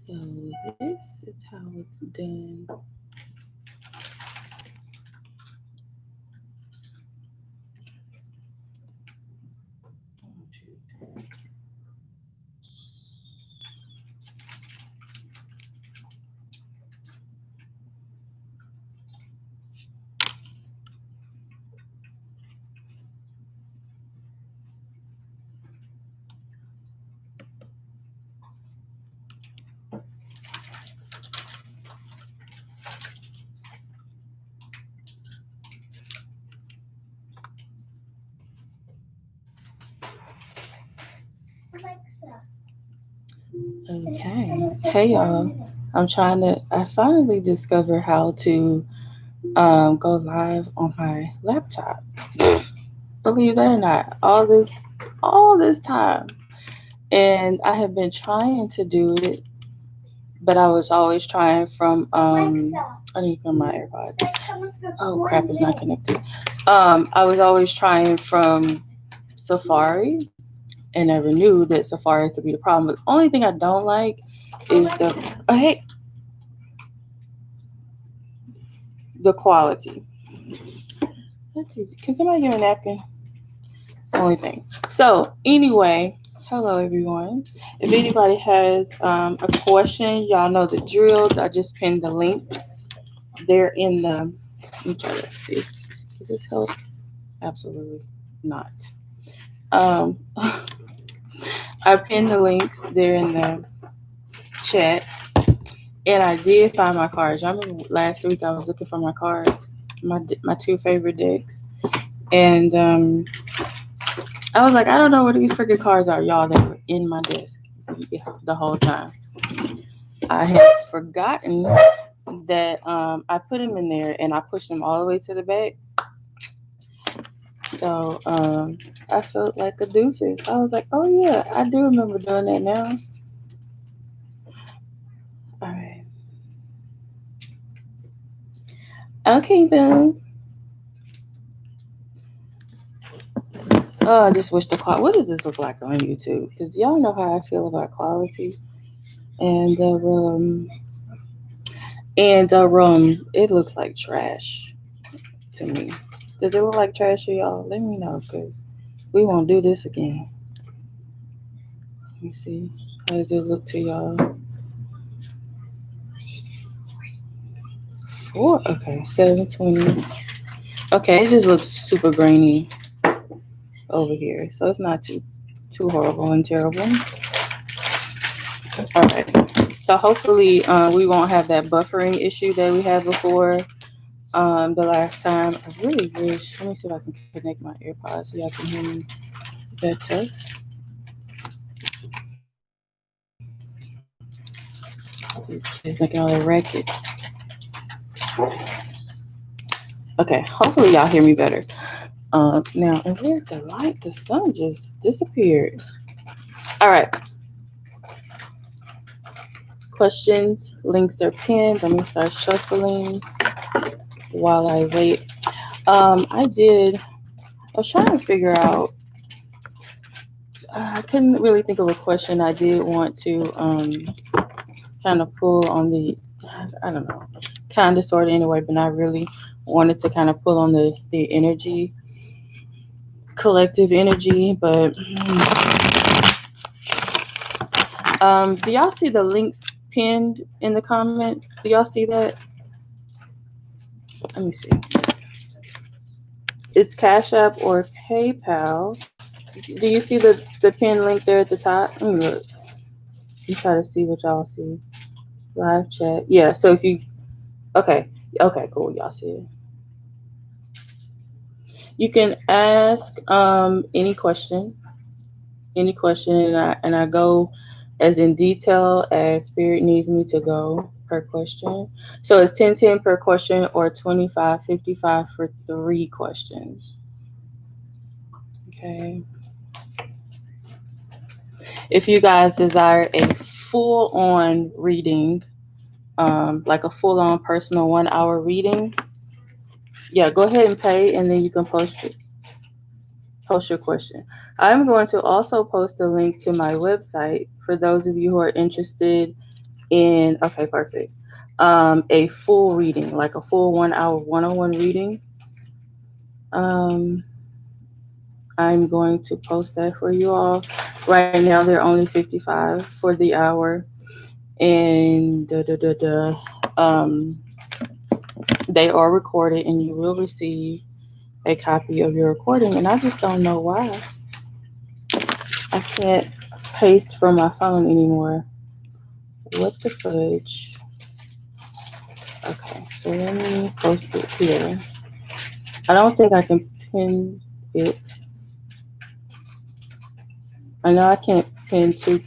So this is how it's done. Okay. Hey y'all. I finally discovered how to go live on my laptop. Believe that or not, all this time. And I have been trying to do it, but I was always trying from I need to put my AirPods. Oh crap, it's not connected. I was always trying from Safari and never knew that Safari could be the problem. But the only thing I don't like is the quality. That's easy. Can somebody give me a napkin? It's the only thing. So anyway, hello everyone. If anybody has a question, y'all know the drill. I just pinned the links. They're in the. Let me try to see. Does this help? Absolutely not. Um, I pinned the links. They're in the chat. And I did find my cards. I remember last week I was looking for my cards, my two favorite decks, and I was like, I don't know where these freaking cards are, y'all. They were in my desk the whole time. I had forgotten that I put them in there and I pushed them all the way to the back. So I felt like a doofus. I was like, oh yeah, I do remember doing that now. All right. Okay, boo. Oh, I just wish the quality. What does this look like on YouTube? Because y'all know how I feel about quality. And it looks like trash to me. Does it look like trash to y'all? Let me know, because we won't do this again. Let me see. How does it look to y'all? Okay, 720. Okay, it just looks super grainy over here, so it's not too horrible and terrible. All right, so hopefully we won't have that buffering issue that we had before the last time. I really wish. Let me see if I can connect my AirPods so y'all can hear me better. These kids making all that racket. Okay, hopefully y'all hear me better. Now, and where's the light? The sun just disappeared. All right. Questions, links are pinned. Let me start shuffling while I wait. I was trying to figure out, I couldn't really think of a question. I did want to kind of pull on I don't know, kind of sort of anyway, but not really. Wanted to kind of pull on the energy, collective energy, but do y'all see the links pinned in the comments? Do y'all see that? Let me see. It's Cash App or PayPal. Do you see the pinned link there at the top? Let me look. You try to see what y'all see. Live chat. Yeah, so if you okay, cool, y'all see it. You can ask any question, and I go as in detail as Spirit needs me to go per question. So it's 10 per question or 25.55 for 3 questions. Okay. If you guys desire a full-on reading, like a full-on personal 1-hour reading, yeah, go ahead and pay, and then you can post your question. I'm going to also post a link to my website for those of you who are interested in, okay, perfect. A full reading, like a full 1 hour one-on-one reading. I'm going to post that for you all. Right now, they're only $55 for the hour, and they are recorded, and you will receive a copy of your recording. And I just don't know why I can't paste from my phone anymore. What the fudge? Okay, so let me post it here. I don't think I can pin it. I know I can't pin two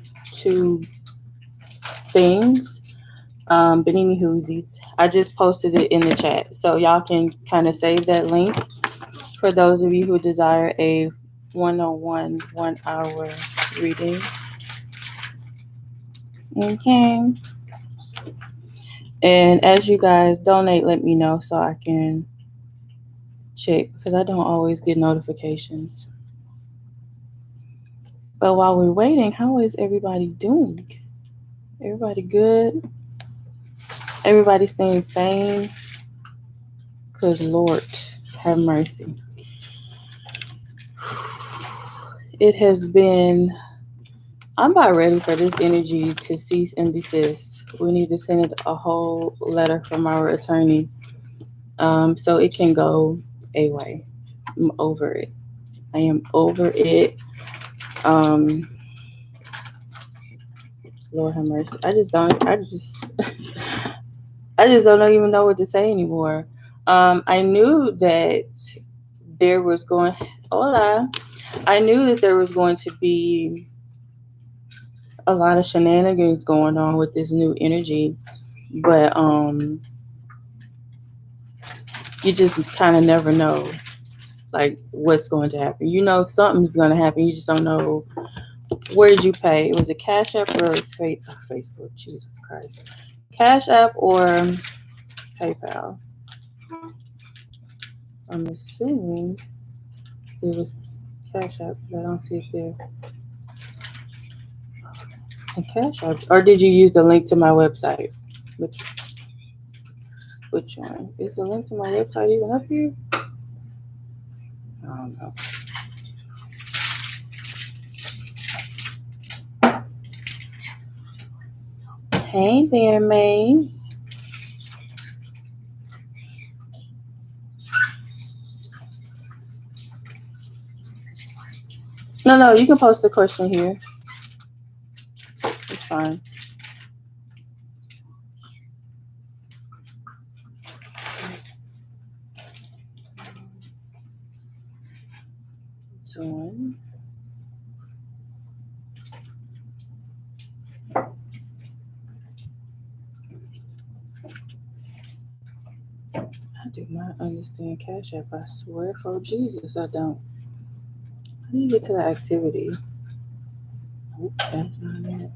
things. But anywhoosies, I just posted it in the chat, so y'all can kind of save that link for those of you who desire a one-on-one 1 hour reading. Okay. And as you guys donate, let me know so I can check, because I don't always get notifications. But while we're waiting, how is everybody doing? Everybody good? Everybody staying sane? Because Lord have mercy. It has been, I'm about ready for this energy to cease and desist. We need to send a whole letter from our attorney, so it can go away. I'm over it. I am over it. Lord have mercy. I just don't even know what to say anymore. I knew that there was going I knew that there was going to be a lot of shenanigans going on with this new energy, but you just kind of never know, like, what's going to happen. You know something's going to happen. You just don't know. Where did you pay? Was it Cash App or Facebook? Jesus Christ. Cash App or PayPal? I'm assuming it was Cash App, but I don't see it there. A Cash App. Or did you use the link to my website? Which one? Is the link to my website even up here? I don't know. Hey there, May. No, you can post the question here. It's fine. Join. I do not understand Cash App. I swear for Jesus, I don't. How do you get to the activity? Okay, not it.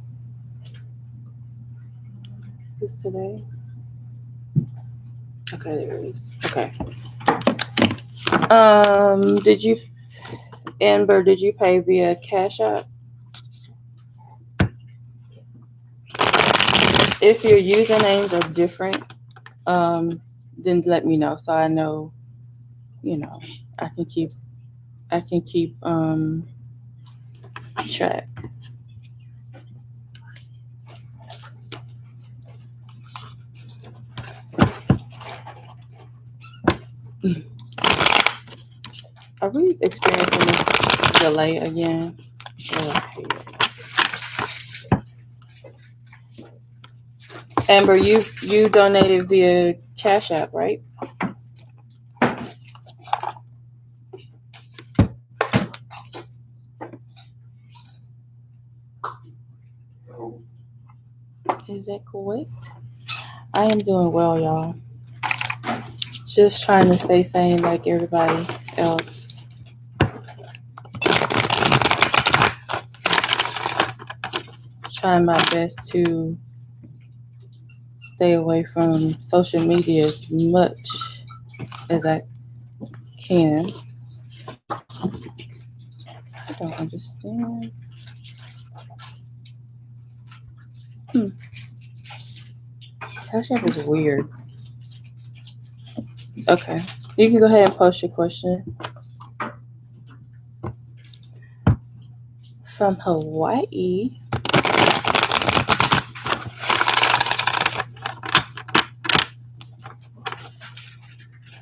Is today? Okay, there it is. Okay. Amber, did you pay via Cash App? If your usernames are different, then let me know so I know, I can keep track. Are we experiencing this delay again? Amber, you donated via Cash App, right? Is that correct? I am doing well, y'all. Just trying to stay sane like everybody else. Trying my best to stay away from social media as much as I can. I don't understand. Cash App is weird. Okay. You can go ahead and post your question. From Hawaii.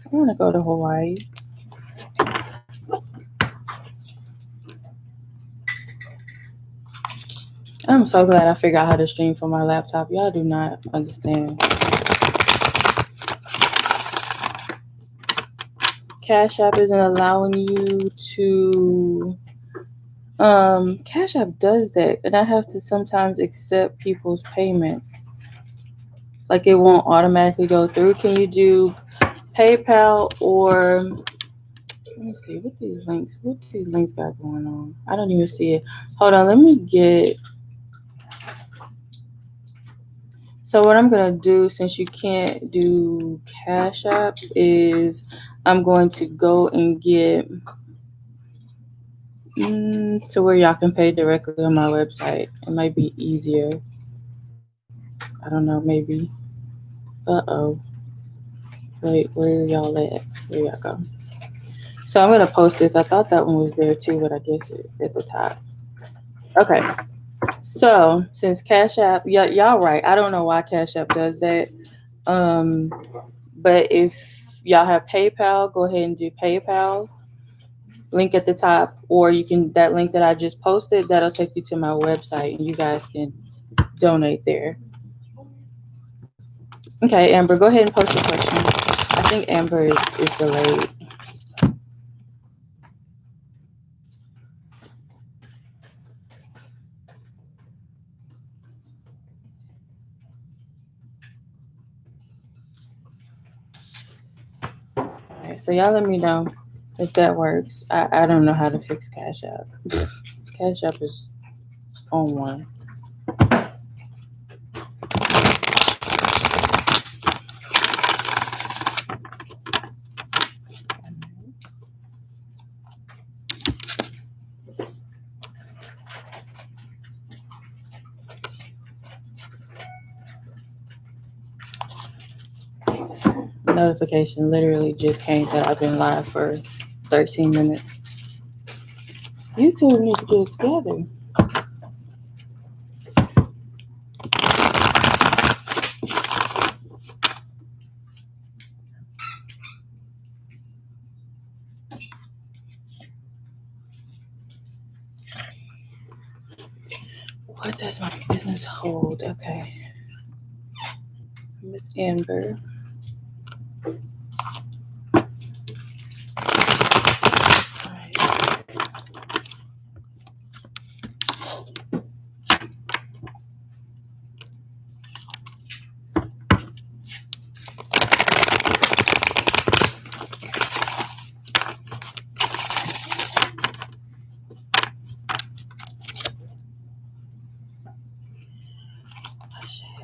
I want to go to Hawaii. I'm so glad I figured out how to stream from my laptop. Y'all do not understand. Cash App isn't allowing you to... Cash App does that, and I have to sometimes accept people's payments. Like it won't automatically go through. Can you do PayPal or... Let me see, what these links got going on? I don't even see it. Hold on, let me get... So what I'm going to do, since you can't do Cash App, is I'm going to go and get to where y'all can pay directly on my website. It might be easier. I don't know, maybe. Uh-oh. Wait, where y'all at? Where y'all go? So I'm going to post this. I thought that one was there too, but I guess it's at the top. Okay. So since Cash App, y'all right. I don't know why Cash App does that. But if y'all have PayPal, go ahead and do PayPal. Link at the top, or you can, that link that I just posted, that'll take you to my website and you guys can donate there. Okay, Amber, go ahead and post your question. I think Amber is delayed. Alright, so y'all let me know if that works. I don't know how to fix Cash App. Cash App is on one. Notification literally just came that I've been live for 13 minutes. You two need to get it together. What does my business hold? Okay. Miss Amber.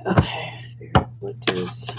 Okay, Spirit, what does...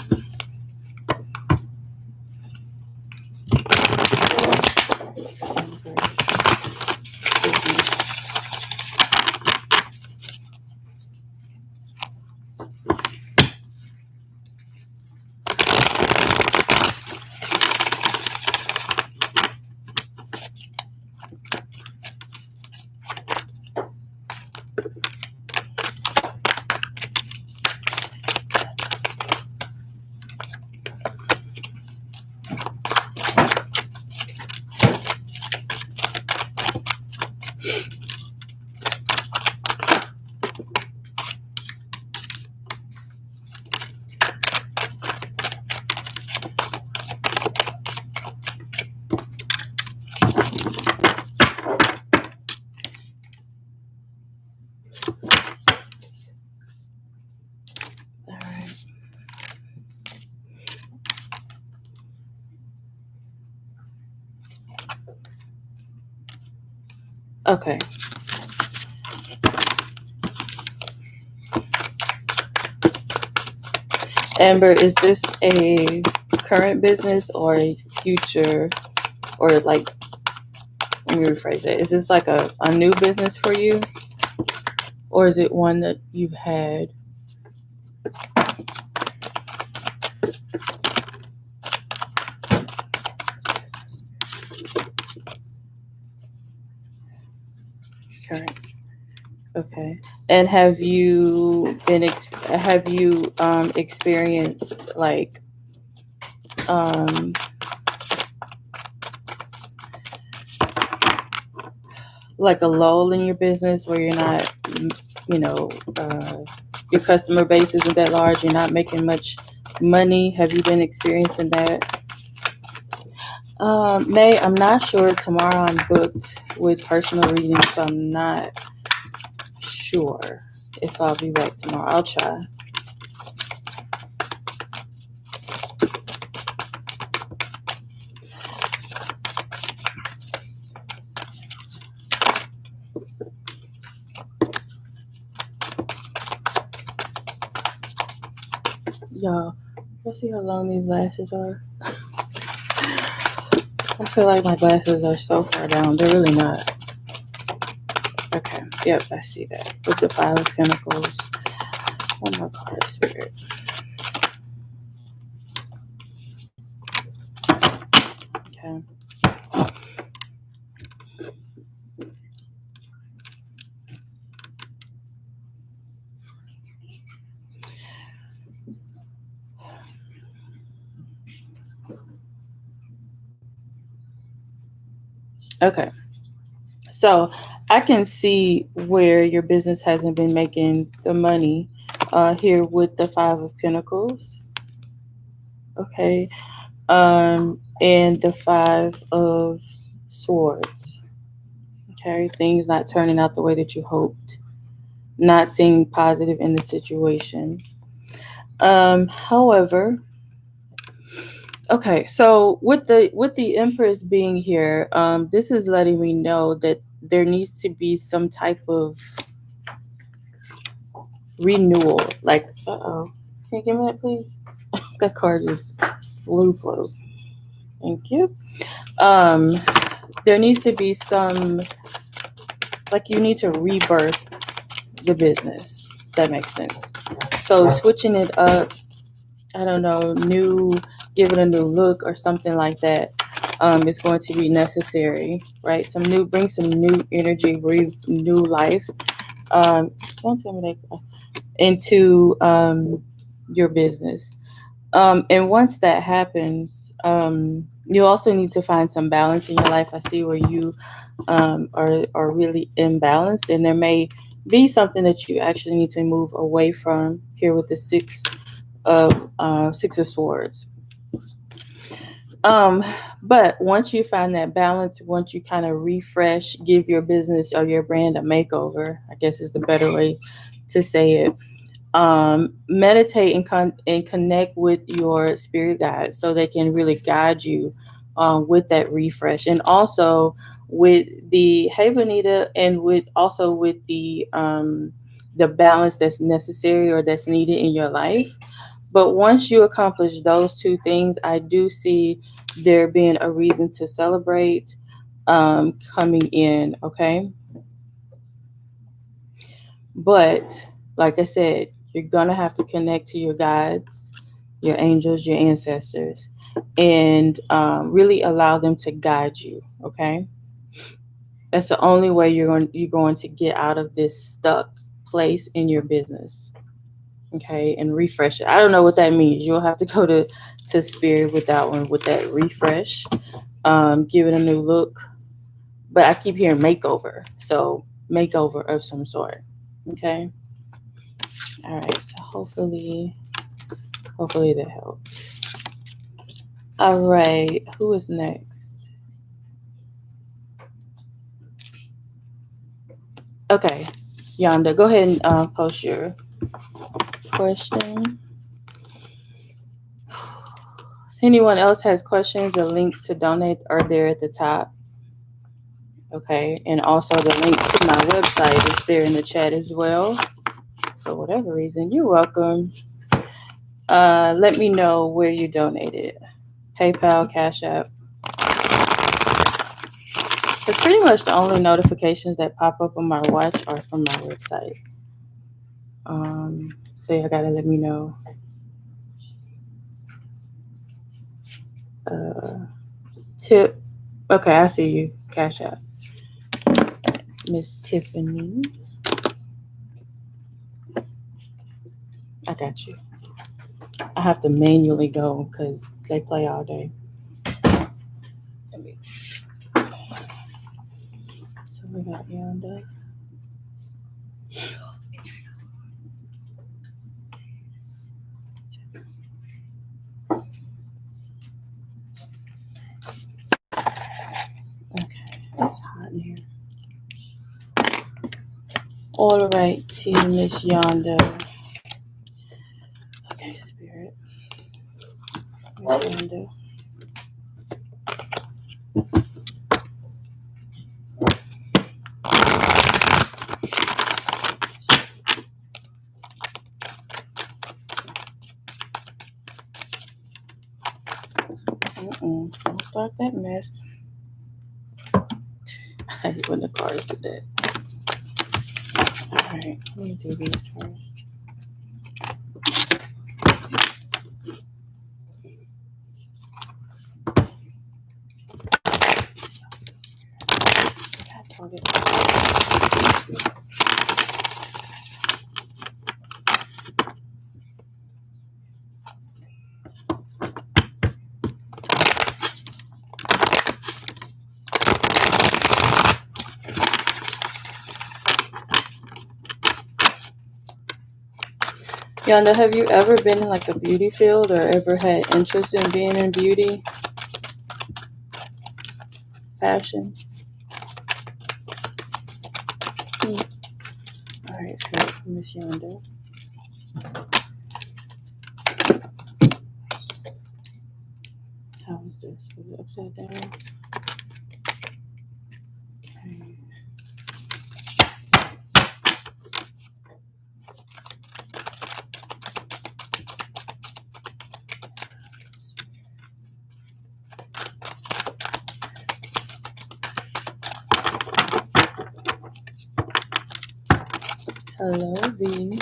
Okay. Amber, is this a current business or a future, or like, let me rephrase it. Is this like a new business for you? Or is it one that you've had? Correct. Okay. And have you experienced um like a lull in your business where you're not, you know, your customer base isn't that large, you're not making much money? Have you been experiencing that? May, I'm not sure. Tomorrow I'm booked with personal reading, so I'm not sure if I'll be back tomorrow. I'll try. Y'all, let's see how long these lashes are. I feel like my glasses are so far down. They're really not. Okay. Yep, I see that. With the Five of Pentacles. One more card, Spirit. Okay. Okay. So I can see where your business hasn't been making the money here with the Five of Pentacles. Okay. And the Five of Swords. Okay. Things not turning out the way that you hoped. Not seeing positive in the situation. However, okay, so with the Empress being here, this is letting me know that there needs to be some type of renewal. Like, can you give me that, please? That card just flew. Thank you. There needs to be some, like, you need to rebirth the business. That makes sense. So switching it up, I don't know, give it a new look or something like that, is going to be necessary, right? Bring some new energy, breathe new life. Don't tell me that, into your business. And once that happens, you also need to find some balance in your life. I see where you are really imbalanced, and there may be something that you actually need to move away from here with the Six of Swords. But once you find that balance, once you kind of refresh, give your business or your brand a makeover, I guess is the better way to say it. Meditate and connect with your spirit guides so they can really guide you with that refresh, and also with the Hey Bonita, and with the balance that's necessary or that's needed in your life. But once you accomplish those two things, I do see there being a reason to celebrate coming in, okay? But like I said, you're going to have to connect to your guides, your angels, your ancestors, and really allow them to guide you, okay? That's the only way you're going to get out of this stuck place in your business. Okay, and refresh it. I don't know what that means. You'll have to go to Spirit with that one, with that refresh. Give it a new look. But I keep hearing makeover. So makeover of some sort. Okay. All right. So hopefully that helps. All right. Who is next? Okay. Yonda, go ahead and post your question. If anyone else has questions, the links to donate are there at the top. Okay, and also the link to my website is there in the chat as well. For whatever reason, you're welcome. Let me know where you donated. PayPal, Cash App. It's pretty much the only notifications that pop up on my watch are from my website. So you gotta let me know. Tip. Okay, I see you. Cash App. Miss Tiffany. I got you. I have to manually go because they play all day. So we got Yonder. Okay, it's hot in here. All right, to Miss Yonder. Okay, Spirit. Miss Yonder. Don't start that mess. I hate when the cars do that. Alright, let me do these first. Yonder, have you ever been in like the beauty field or ever had interest in being in beauty? Fashion? Alright, Spirit from Miss Yonder. How was this? Was it upside down? Okay. Hello, V.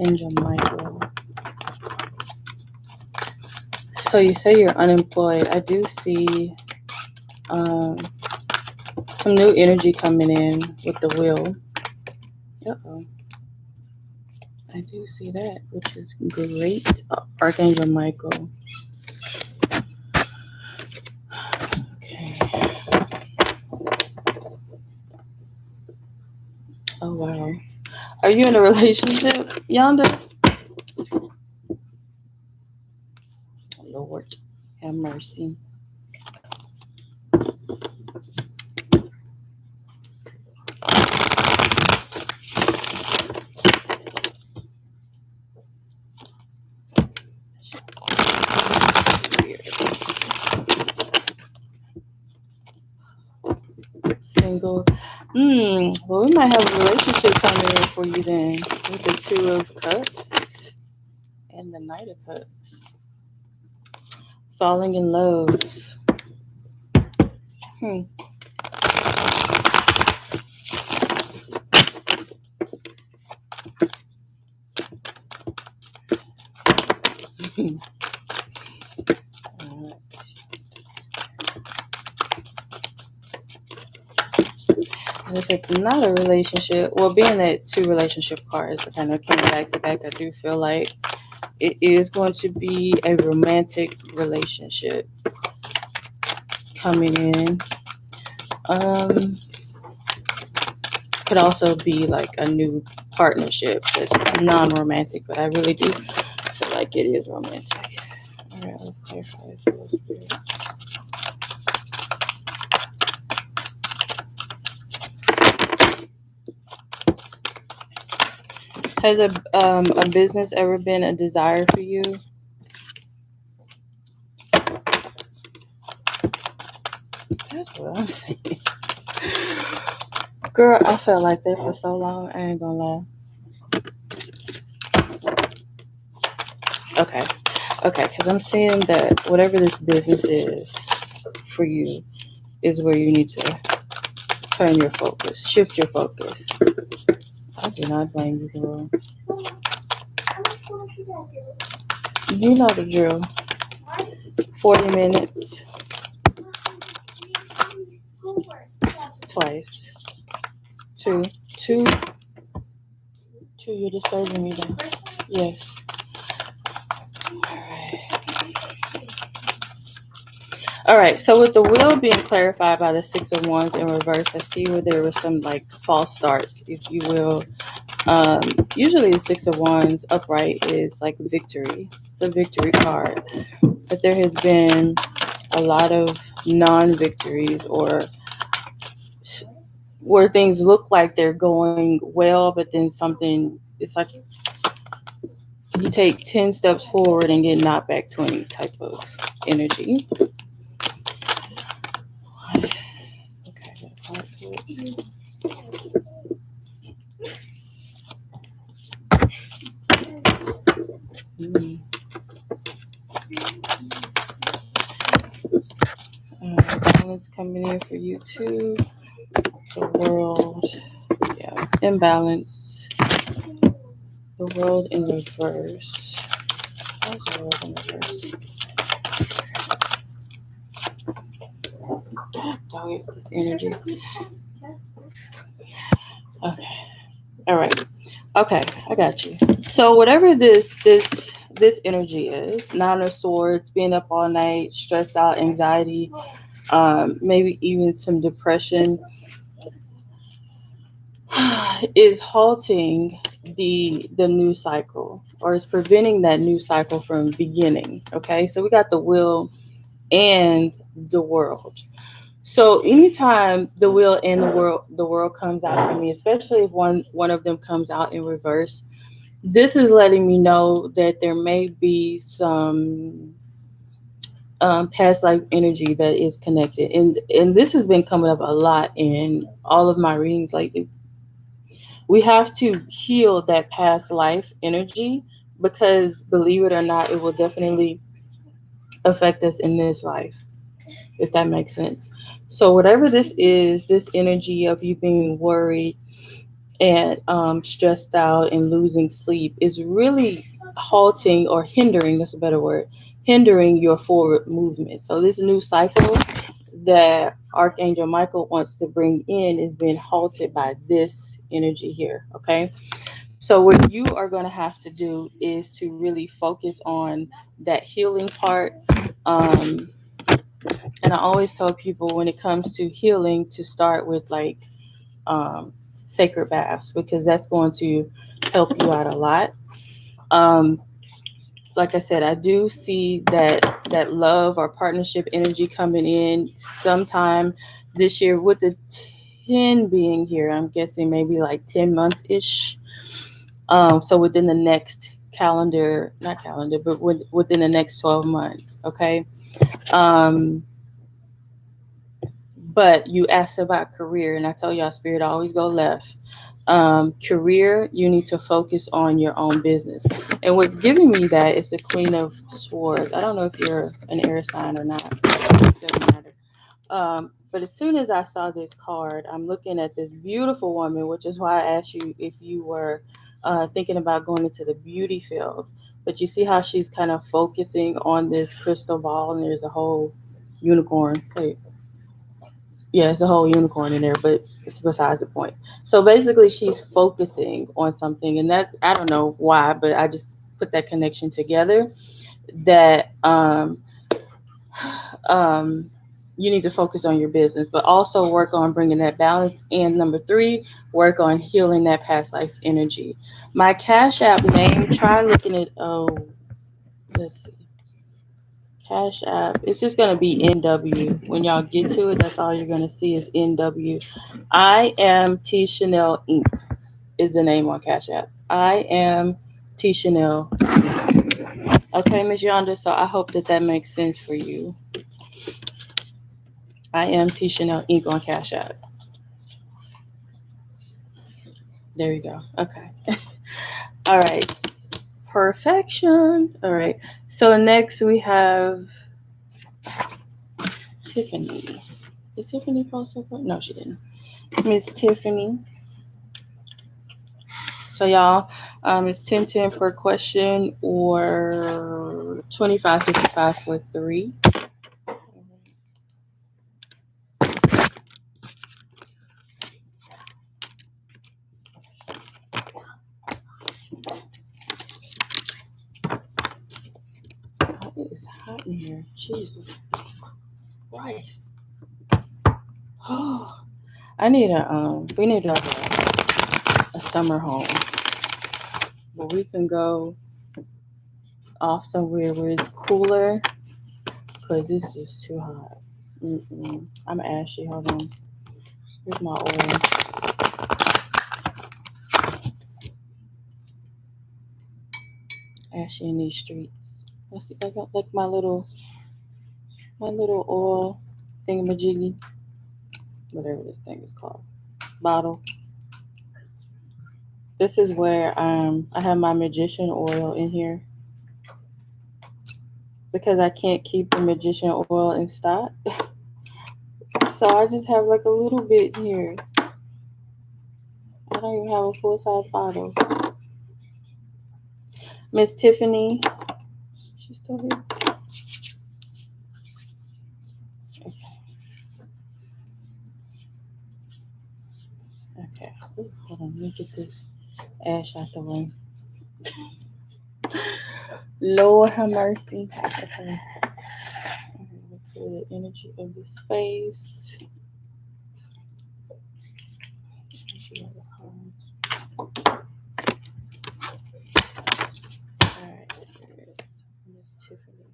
Angel Michael. So you say you're unemployed. I do see some new energy coming in with the wheel. Uh-oh. I do see that, which is great. Archangel Michael. Okay. Oh, wow. Are you in a relationship, Yonder? Lord, have mercy. Single. Well, we might have a relationship coming in for you then with the Two of Cups and the Knight of Cups. Falling in love. And if it's not a relationship, well, being that two relationship cards are kind of came back to back, I do feel like it is going to be a romantic relationship coming in. Could also be like a new partnership that's non-romantic, but I really do feel like it is romantic. All right, let's clarify this a little bit. Has a business ever been a desire for you? That's what I'm saying. Girl, I felt like that for so long. I ain't gonna lie. Okay, because I'm seeing that whatever this business is, for you is where you need to turn your focus, shift your focus. I do not blame you, girl. You know the drill. 40 minutes. Twice. Two. You're disturbing me then. Yes. All right. So with the wheel being clarified by the 6 of Wands in reverse, I see where there was some like false starts, if you will. Usually the 6 of Wands upright is like victory. It's a victory card. But there has been a lot of non-victories, or where things look like they're going well, but then something, it's like you take 10 steps forward and get knocked back 20 type of energy. Balance coming in for you too. The world, yeah, imbalance. The world in reverse. How's the world in reverse? Don't get this energy. Okay. All right. Okay, I got you. So whatever this energy is, 9 of Swords, being up all night, stressed out, anxiety, maybe even some depression, is halting the new cycle, or is preventing that new cycle from beginning. Okay, so we got the wheel and the world. So anytime the wheel and the world comes out for me, especially if one of them comes out in reverse, this is letting me know that there may be some past life energy that is connected, and this has been coming up a lot in all of my readings lately. We have to heal that past life energy, because believe it or not, it will definitely affect us in this life, if that makes sense. So whatever this is, this energy of you being worried and stressed out and losing sleep, is really halting or hindering, that's a better word, hindering your forward movement. So this new cycle that Archangel Michael wants to bring in is being halted by this energy here. Okay, so what you are going to have to do is to really focus on that healing part. And I always tell people, when it comes to healing, to start with like um, sacred baths, because that's going to help you out a lot. Um, like I said, I do see that love or partnership energy coming in sometime this year, with the 10 being here. I'm guessing maybe like 10 months ish. So within the next not calendar, but within the next 12 months. Okay. Um, but you asked about career, and I told y'all spirit always go left. Career, you need to focus on your own business. And what's giving me that is the Queen of Swords. I don't know if you're an air sign or not. It doesn't matter. But as soon as I saw this card, I'm looking at this beautiful woman, which is why I asked you if you were thinking about going into the beauty field. But you see how she's kind of focusing on this crystal ball, and there's a whole unicorn. Wait, yeah, it's a whole unicorn in there, but it's besides the point. So basically, she's focusing on something, and that, I don't know why, but I just put that connection together. That you need to focus on your business, but also work on bringing that balance. And number 3, work on healing that past life energy. My Cash App name, try looking at, let's see. Cash App, it's just going to be NW. When y'all get to it, that's all you're going to see is NW. I am T Chanel Inc. is the name on Cash App. I am T Chanel. Okay, Miss Yonda, so I hope that makes sense for you. I am T Chanel Inc. on Cash App. There you go. Okay. All right. Perfection. All right. So next we have Tiffany. Did Tiffany post her? No, she didn't. Miss Tiffany. So y'all, it's 10-10 per question or 25-55 for 3. Oh, it is hot in here. Jesus Christ. Oh, I need we need a summer home where we can go off somewhere where it's cooler, because it's just too hot. I'm ashy. Hold on. Here's my oil. Ashy in these streets. I got like my little oil thingamajiggy, whatever this thing is called, bottle. This is where I have my magician oil in here, because I can't keep the magician oil in stock. So I just have like a little bit here. I don't even have a full-size bottle. Miss Tiffany, she's still here. Okay. Ooh, hold on, let me get this ash out the way. Lord have mercy. Okay. Feel the energy of the space. Alright, spirits. Miss Tiffany.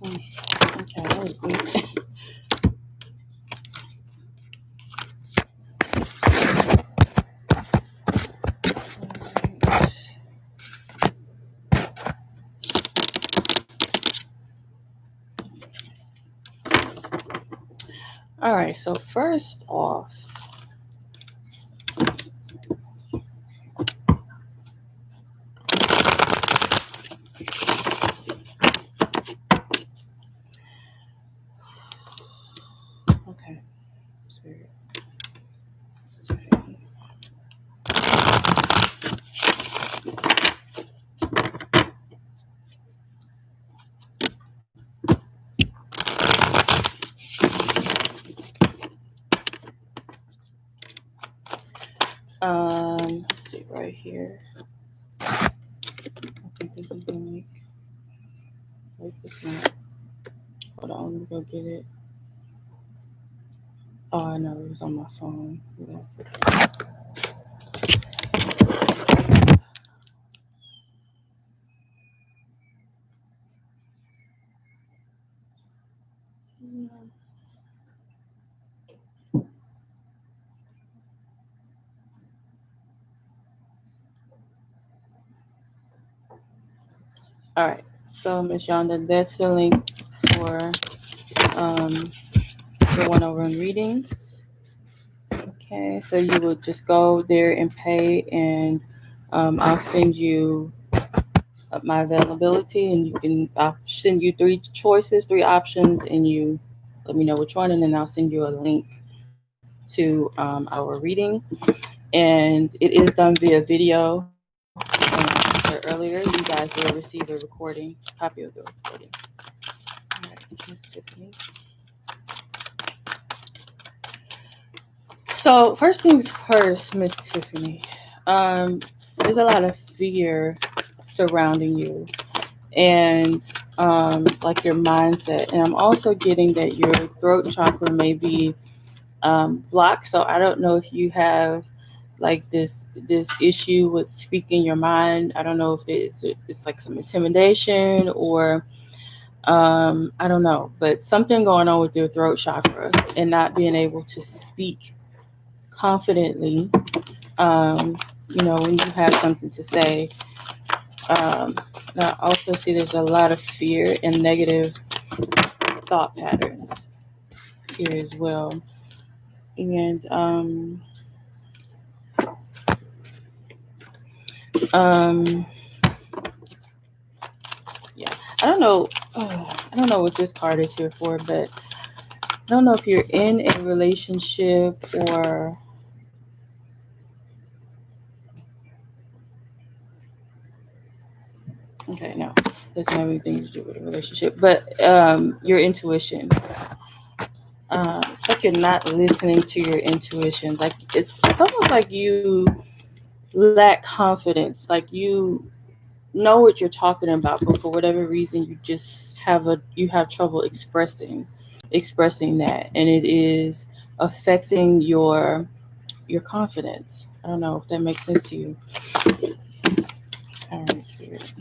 Okay, that was good. All right, so first off, okay, spirit. Let's see right here. I think this is gonna make. Wait, this not. Hold on, let me go get it. Oh, I know, it was on my phone. All right, so Miss Yonda, that's the link for the 101 readings. Okay, so you will just go there and pay, and I'll send you my availability, and I'll send you 3 choices, 3 options, and you let me know which one, and then I'll send you a link to our reading. And it is done via video. Earlier, you guys will receive a copy of the recording. All right, Miss Tiffany. So first things first, Miss Tiffany. There's a lot of fear surrounding you, and like your mindset. And I'm also getting that your throat chakra may be blocked. So I don't know if you have like this issue with speaking your mind. I don't know if it's like some intimidation or I don't know, but something going on with your throat chakra and not being able to speak confidently. Um, when you have something to say. Um, and I also see there's a lot of fear and negative thought patterns here as well. And um, yeah, I don't know. I don't know what this card is here for, but I don't know if you're in a relationship or okay, no, doesn't have anything to do with a relationship. But your intuition. It's like you're not listening to your intuitions. Like it's almost like you lack confidence. Like you know what you're talking about, but for whatever reason, you have trouble expressing that, and it is affecting your confidence. I don't know if that makes sense to you. All right, spirit.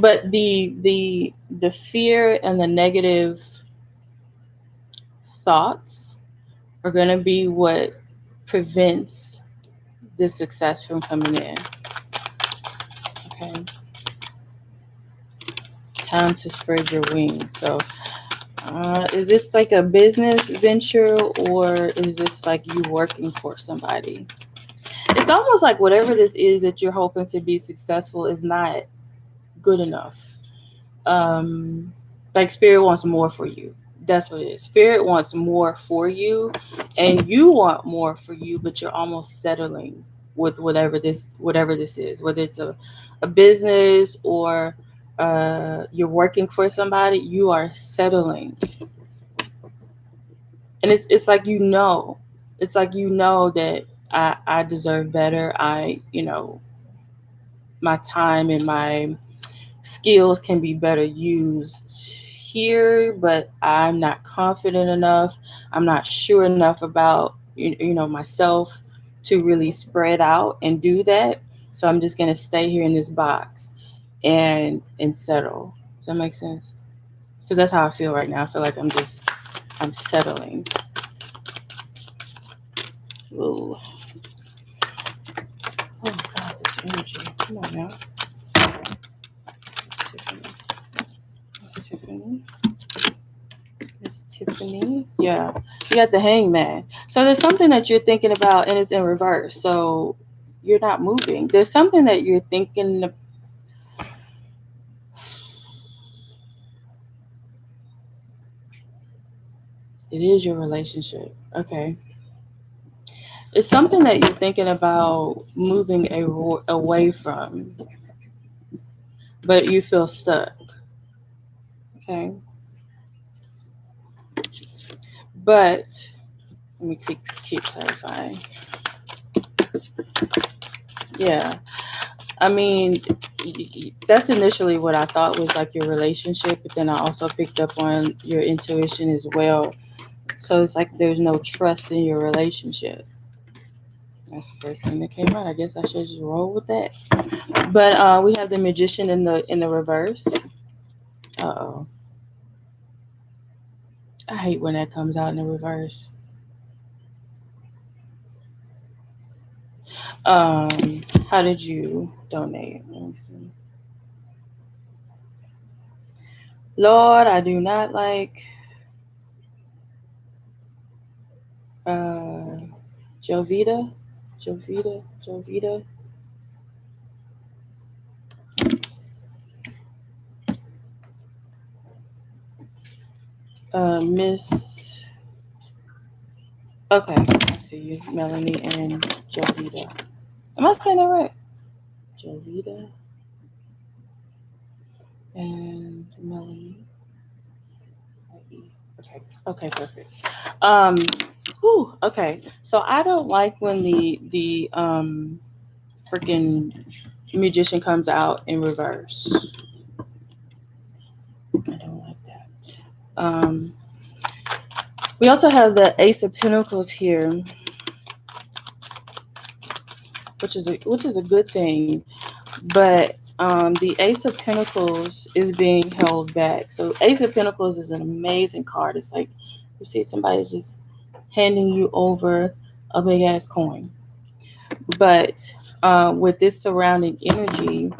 But the fear and the negative thoughts are going to be what prevents the success from coming in. Okay, time to spread your wings. So is this like a business venture or is this like you working for somebody? It's almost like whatever this is that you're hoping to be successful is not good enough. Um, like spirit wants more for you. That's what it is. Spirit wants more for you, and you want more for you, but you're almost settling with whatever this is, whether it's a business or you're working for somebody. You are settling, and it's like that I deserve better. My time and my skills can be better used here, but I'm not confident enough. I'm not sure enough about myself to really spread out and do that. So I'm just gonna stay here in this box and settle. Does that make sense? Because that's how I feel right now. I feel like I'm settling. Ooh. Oh God, this energy. Come on now. Tiffany. That's Tiffany. Miss Tiffany. Yeah. You got the hangman. So there's something that you're thinking about and it's in reverse. So you're not moving. There's something that you're thinking. It is your relationship. Okay. It's something that you're thinking about moving away from, but you feel stuck. Okay. But let me keep clarifying. Yeah. I mean, that's initially what I thought was like your relationship, but then I also picked up on your intuition as well. So it's like there's no trust in your relationship. That's the first thing that came out. I guess I should just roll with that. But we have the magician in the reverse. Oh, I hate when that comes out in the reverse. Um, how did you donate? Let me see. Lord, I do not like uh Jovita. Jovita. Miss. Okay, I see you, Melanie and Jovita. Am I saying that right? Jovita and Melanie. Okay, okay, perfect. Um, Whew, okay. So I don't like when the freaking magician comes out in reverse. I don't like that. We also have the Ace of Pentacles here, which is a good thing. But the Ace of Pentacles is being held back. So Ace of Pentacles is an amazing card. It's like you see somebody just handing you over a big ass coin. But with this surrounding energy,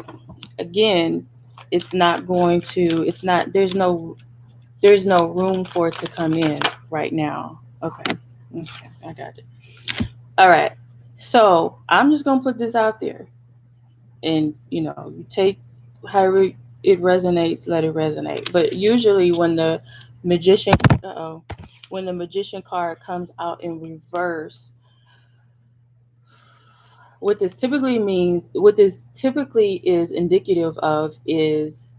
again, it's not going to. It's not. There's no room for it to come in right now. Okay, I got it. All right. So I'm just gonna put this out there, and you take however it resonates, let it resonate. But usually magician when the magician card comes out in reverse, what this typically is indicative of is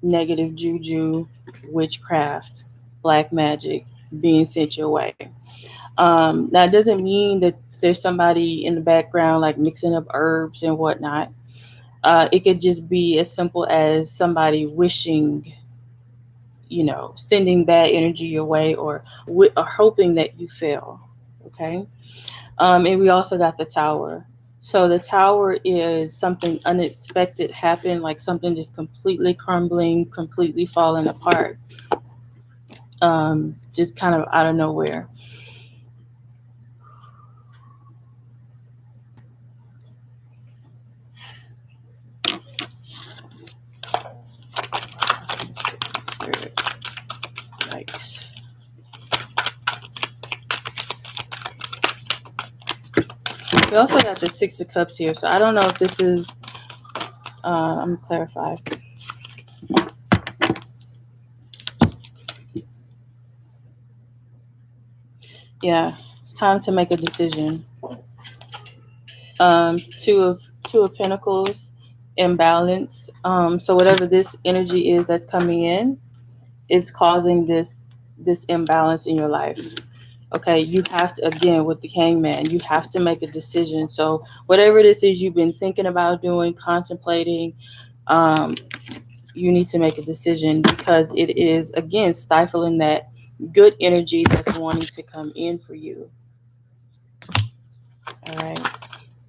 negative juju, witchcraft, black magic being sent your way. Now it doesn't mean that there's somebody in the background like mixing up herbs and whatnot. It could just be as simple as somebody wishing, sending bad energy your way, or hoping that you fail. Okay. And we also got the Tower. So the Tower is something unexpected happened, like something just completely crumbling, completely falling apart, just kind of out of nowhere. Yikes. We also got the Six of Cups here, so I don't know if this is. I'm gonna clarify. Yeah, it's time to make a decision. Two of Pentacles, imbalance. So whatever this energy is that's coming in, it's causing this imbalance in your life. Okay, you have to, again, with the Hangman, you have to make a decision. So whatever this is you've been thinking about doing, contemplating, um, you need to make a decision, because it is, again, stifling that good energy that's wanting to come in for you. All right.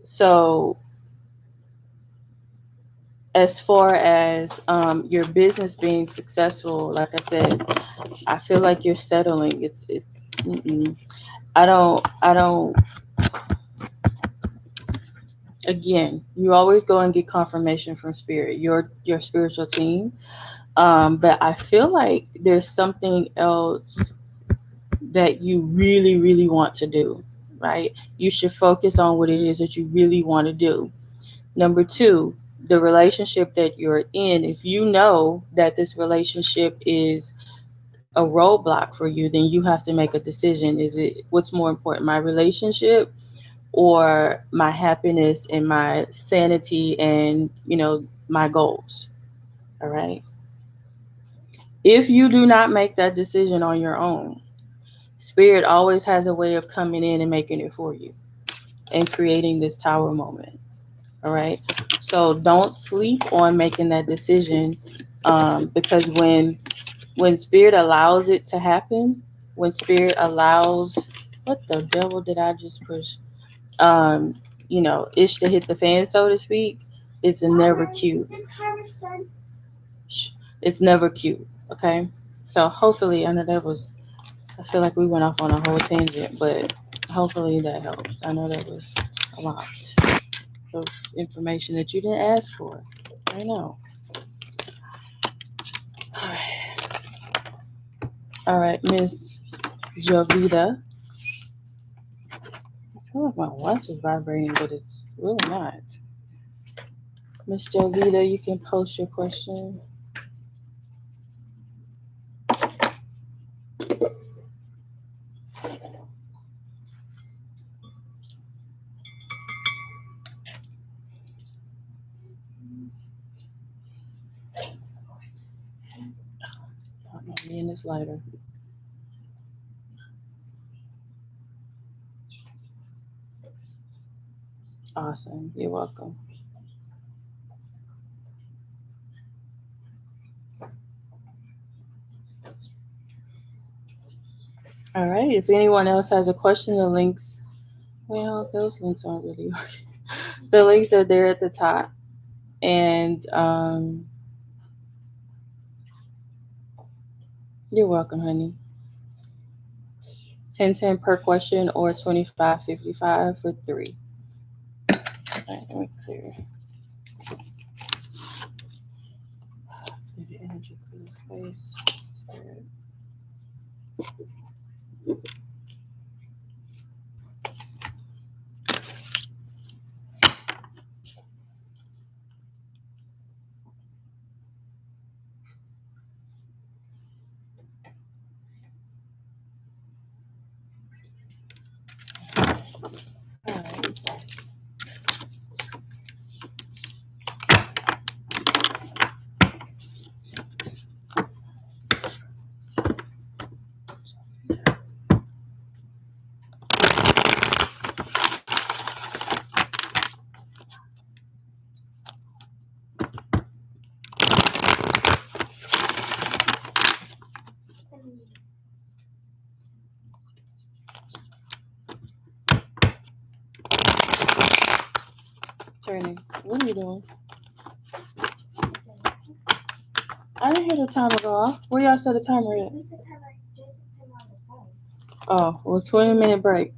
So as far as your business being successful, like I said, I feel like you're settling. Mm-mm. I don't. Again, you always go and get confirmation from spirit, your spiritual team. But I feel like there's something else that you really, really want to do, right? You should focus on what it is that you really want to do. Number two, the relationship that you're in, if you know that this relationship is a roadblock for you, then you have to make a decision. Is it what's more important, my relationship or my happiness and my sanity and, my goals? All right. If you do not make that decision on your own, spirit always has a way of coming in and making it for you and creating this tower moment. All right. So don't sleep on making that decision, because when spirit allows it to happen, when spirit allows, what the devil did I just push? Um, ish to hit the fan, so to speak, it's never cute. It's never cute. Okay. So hopefully, I know that was, I feel like we went off on a whole tangent, but hopefully that helps. I know that was a lot of information that you didn't ask for. I know. All right. All right, Miss Jovita. I feel like my watch is vibrating, but it's really not. Miss Jovita, you can post your question. Me and this lighter. Awesome. You're welcome. All right. If anyone else has a question, the links, well, those links aren't really working. The links are there at the top. And you're welcome, honey. 10 per question or 25.55 for 3. All right, let me clear. Clear the energy, clear the space. Spirit. All right. Turning. What are you doing? I didn't hear the timer go off. Where y'all set the timer at? Oh, well, 20-minute break.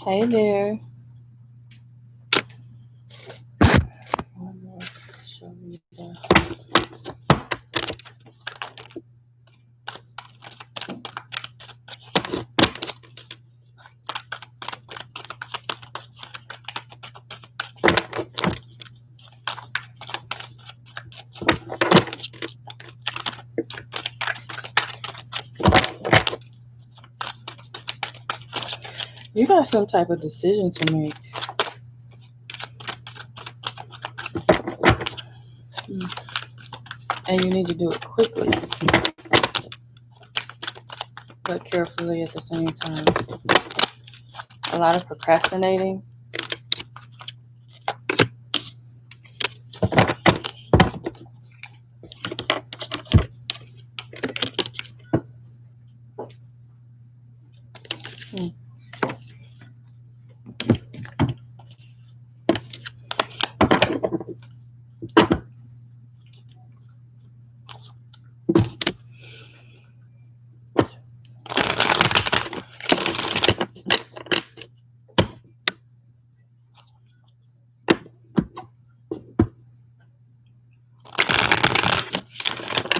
Hey there. You got some type of decision to make. And you need to do it quickly, but carefully at the same time. A lot of procrastinating.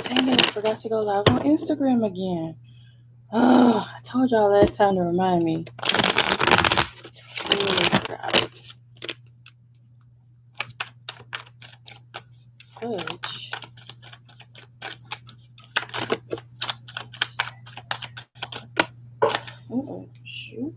Dang it, I forgot to go live on Instagram again. Oh, I told y'all last time to remind me. Totally forgot. Fudge. Oh, shoot.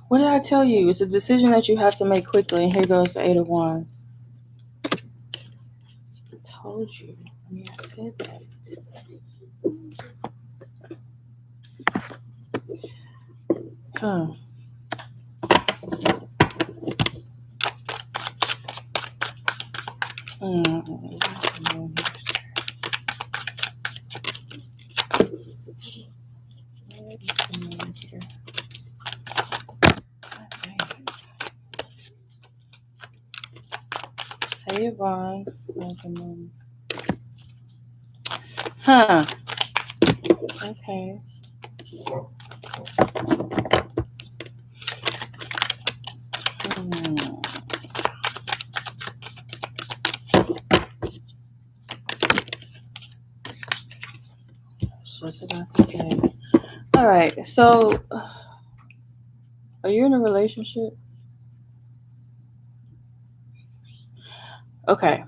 What did I tell you? It's a decision that you have to make quickly. And here goes the 8 of Wands. I told you. I mean, I said that. Huh. Hey, Yvonne. Huh. Okay. Just about to say. All right. So, are you in a relationship? Okay.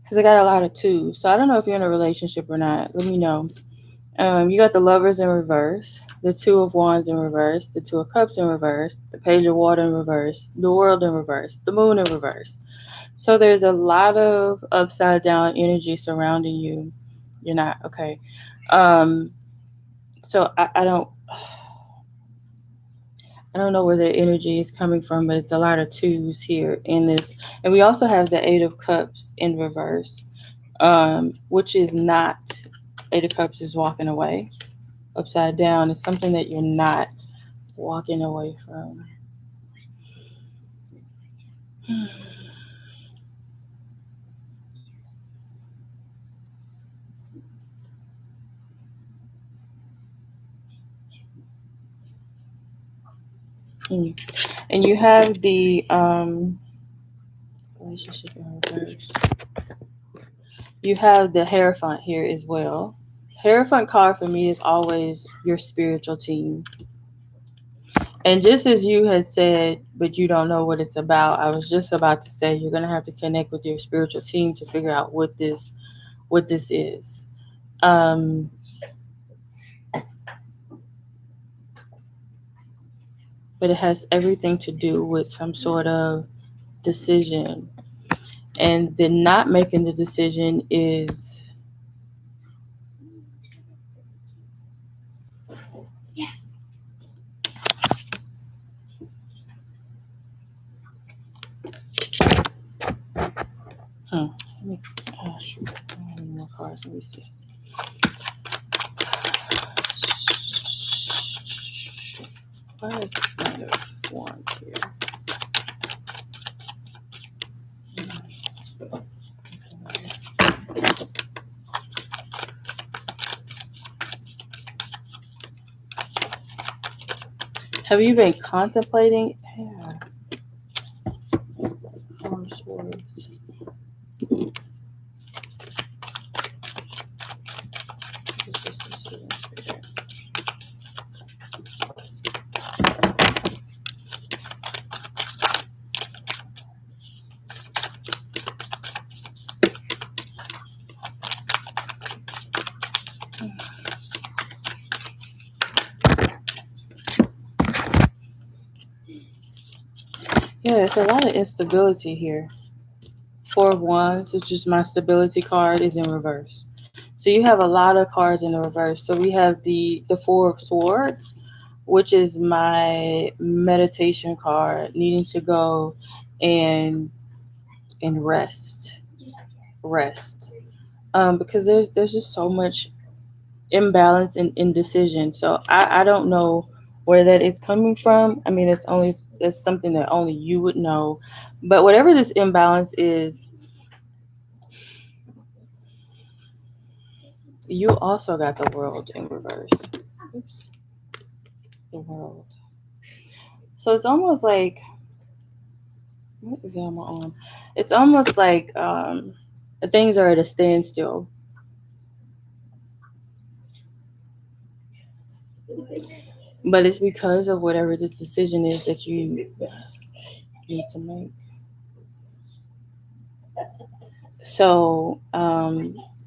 Because I got a lot of twos. So I don't know if you're in a relationship or not. Let me know. You got the lovers in reverse, the two of wands in reverse, the two of cups in reverse, the page of water in reverse, the world in reverse, the moon in reverse. So there's a lot of upside down energy surrounding you. You're not okay. Um, so I don't know where the energy is coming from, but it's a lot of twos here in this. And we also have the Eight of Cups in reverse, which is not, Eight of Cups is walking away. Upside down is something that you're not walking away from. And you have the relationship in reverse. You have the Hierophant here as well. Hierophant card for me is always your spiritual team. And just as you had said, but you don't know what it's about, I was just about to say you're gonna have to connect with your spiritual team to figure out what this is. Um, but it has everything to do with some sort of decision. And the not making the decision is Let me, shoot. I don't have any more cards. Let me see. Why is this kind of wands here? Have you been contemplating? Yeah. Four of Swords. Yeah, it's a lot of instability here. Four of Wands, which is my stability card, is in reverse. So you have a lot of cards in the reverse. So we have the Four of Swords, which is my meditation card, needing to go and rest. Because there's just so much imbalance and indecision. So I don't know where that is coming from. I mean, it's something that only you would know. But whatever this imbalance is, you also got the World in reverse. Oops. The World. So it's almost like, what is that on my arm? It's almost like things are at a standstill. But it's because of whatever this decision is that you need to make. So,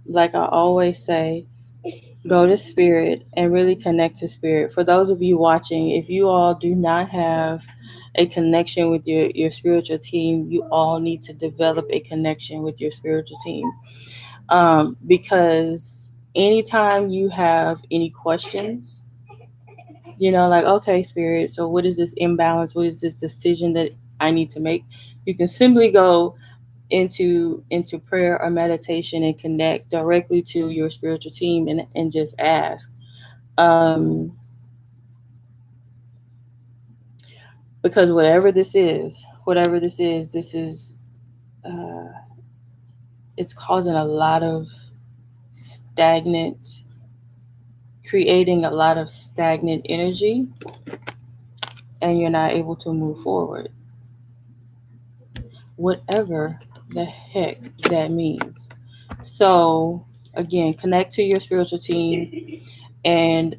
like I always say, go to spirit and really connect to spirit. For those of you watching, if you all do not have a connection with your spiritual team, you all need to develop a connection with your spiritual team. Because anytime you have any questions, like, okay, spirit, so what is this imbalance? What is this decision that I need to make? You can simply go into prayer or meditation and connect directly to your spiritual team and just ask. Because this is uh, it's causing a lot of stagnant creating a lot of stagnant energy, and you're not able to move forward, whatever the heck that means. So, again, connect to your spiritual team and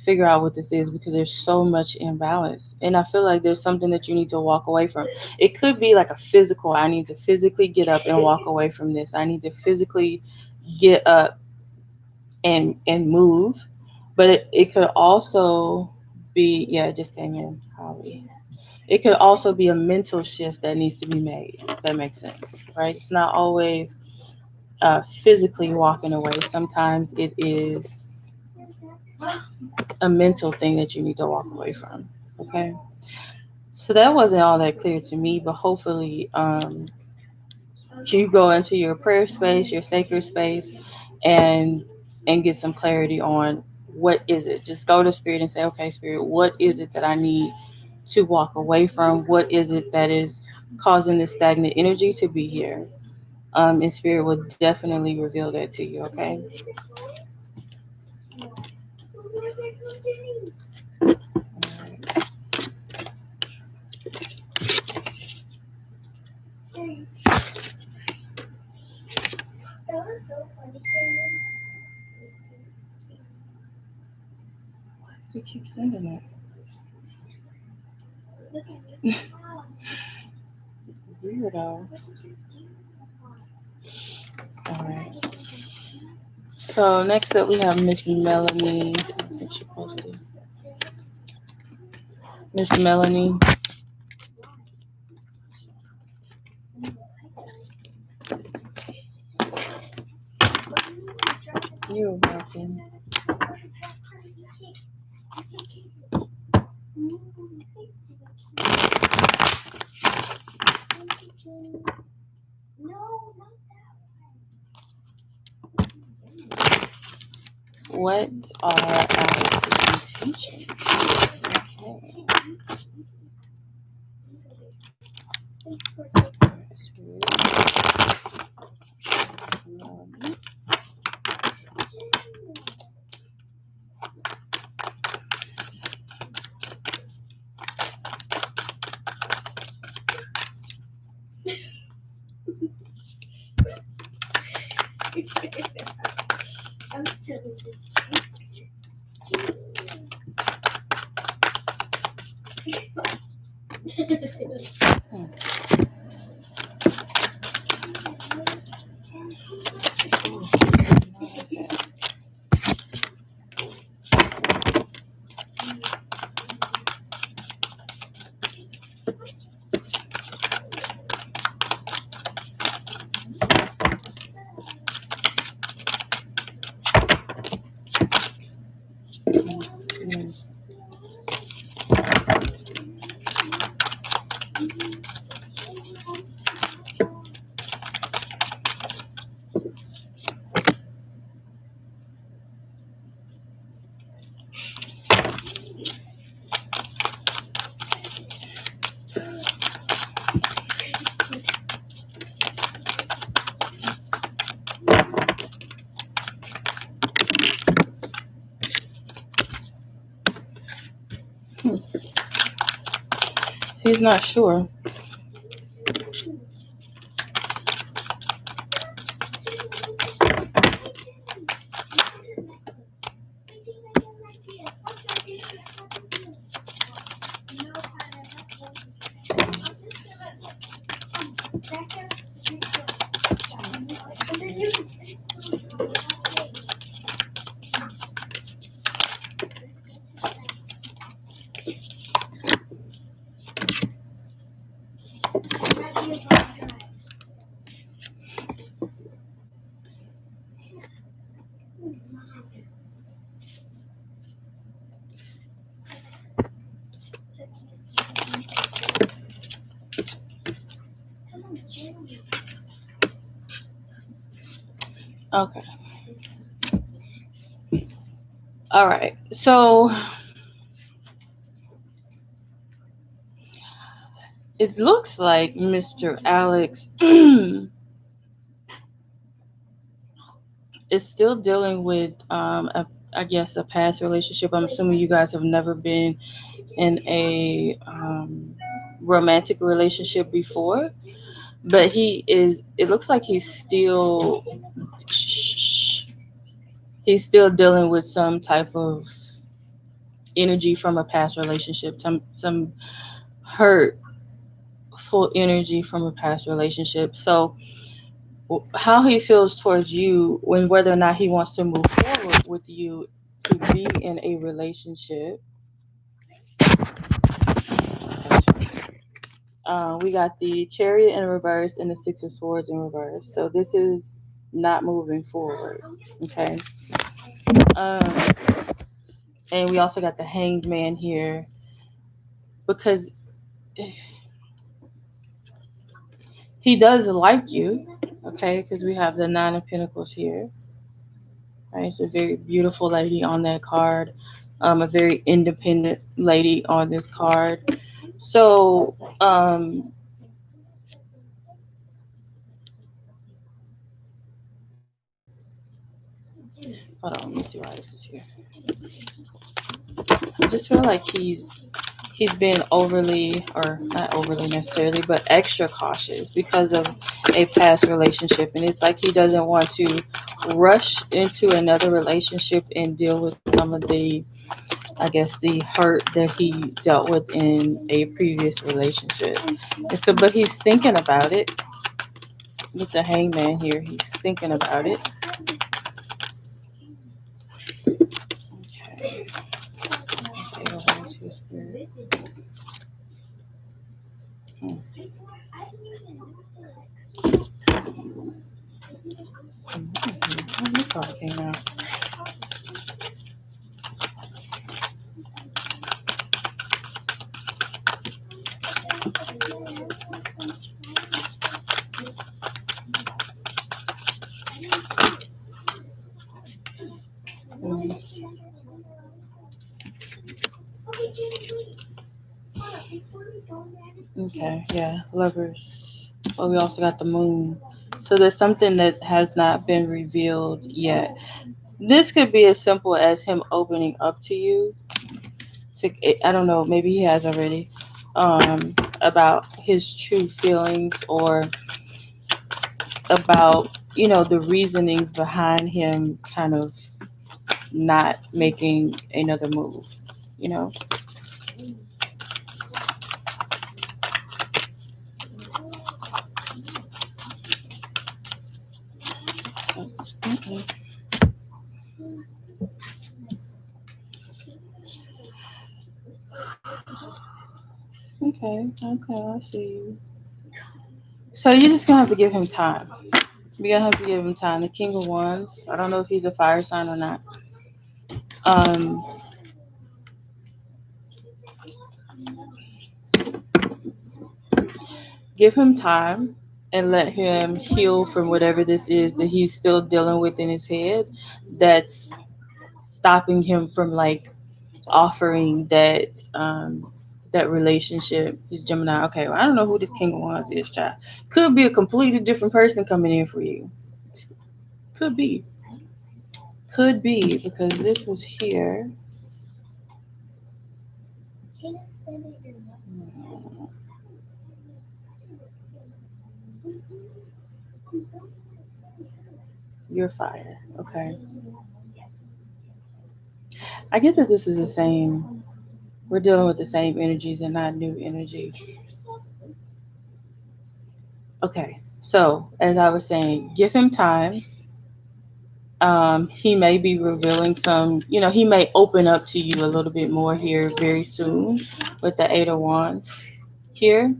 figure out what this is, because there's so much imbalance. And I feel like there's something that you need to walk away from. It could be like a physical, I need to physically get up and walk away from this. I need to physically get up and move. But it could also be, yeah, it just came in, Holly. It could also be a mental shift that needs to be made. If that makes sense, right? It's not always physically walking away. Sometimes it is a mental thing that you need to walk away from. Okay. So that wasn't all that clear to me, but hopefully you go into your prayer space, your sacred space, and get some clarity on what is it. Just go to spirit and say, okay, spirit, what is it that I need to walk away from? What is it that is causing this stagnant energy to be here? And spirit will definitely reveal that to you. Okay. That was so funny. Why does he keep sending that? Look at me. Weirdo. What did you do? All right. So next up we have Miss Melanie. I think she posted. Miss Melanie. You're welcome. No, not What are Alex's intentions? Okay. I'm still in this. He's not sure. Okay. All right. So it looks like Mr. Alex is still dealing with I guess, a past relationship. I'm assuming you guys have never been in a romantic relationship before, but he is. It looks like he's still dealing with some type of energy from a past relationship, some hurtful energy from a past relationship. So how he feels towards you, when whether or not he wants to move forward with you to be in a relationship. We got the Chariot in reverse and the Six of Swords in reverse. So this is not moving forward. Okay. Um, and we also got the Hanged Man here because he does like you. Okay, because we have the Nine of Pentacles here. Right, it's a very beautiful lady on that card. A very independent lady on this card. So, hold on, let me see why this is here. I just feel like he's been overly, or not overly necessarily, but extra cautious because of a past relationship, and it's like he doesn't want to rush into another relationship and deal with some of the, I guess, the hurt that he dealt with in a previous relationship. And so, but he's thinking about it. With the Hangman here, he's thinking about it. Okay. Let's see what else his spirit. This card came out. Okay, yeah, lovers. Well, we also got the moon. So there's something that has not been revealed yet. This could be as simple as him opening up to you. I don't know, maybe he has already. About his true feelings, or about, the reasonings behind him kind of not making another move, you know? Okay, okay, I see you. So you're just gonna have to give him time. You're gonna have to give him time. The King of Wands. I don't know if he's a fire sign or not. Um, give him time and let him heal from whatever this is that he's still dealing with in his head. That's stopping him from, like, offering that relationship. He's Gemini. Okay, well, I don't know who this King of Wands is, child. Could be a completely different person coming in for you. Could be. Could be, because this was here. You're fire. Okay. I get that this is the same. We're dealing with the same energies and not new energy. Okay. So, as I was saying, give him time. He may be revealing some, he may open up to you a little bit more here very soon with the Eight of Wands here.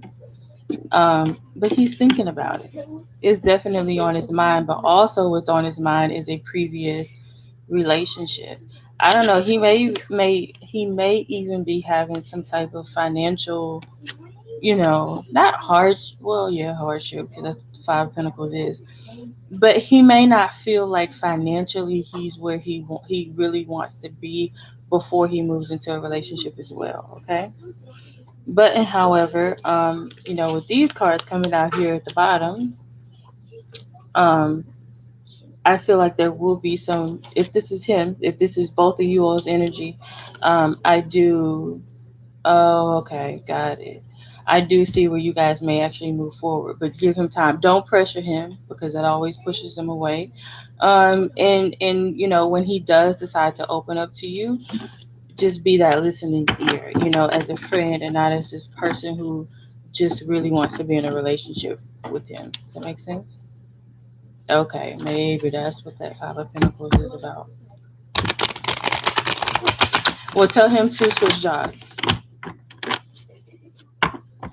But he's thinking about it. It's definitely on his mind, but also what's on his mind is a previous relationship. I don't know. He may even be having some type of financial, not well, yeah, hardship, because that's Five of Pentacles is. But he may not feel like financially he's where he really wants to be before he moves into a relationship as well. Okay. But however, with these cards coming out here at the bottom, um, I feel like there will be some, if this is him, if this is both of you all's energy, I do, oh, okay, got it. I do see where you guys may actually move forward, but give him time. Don't pressure him because that always pushes him away. And you know, when he does decide to open up to you, just be that listening ear, you know, as a friend and not as this person who just really wants to be in a relationship with him. Does that make sense? Okay, maybe that's what that Five of Pentacles is about. Well, tell him to switch jobs.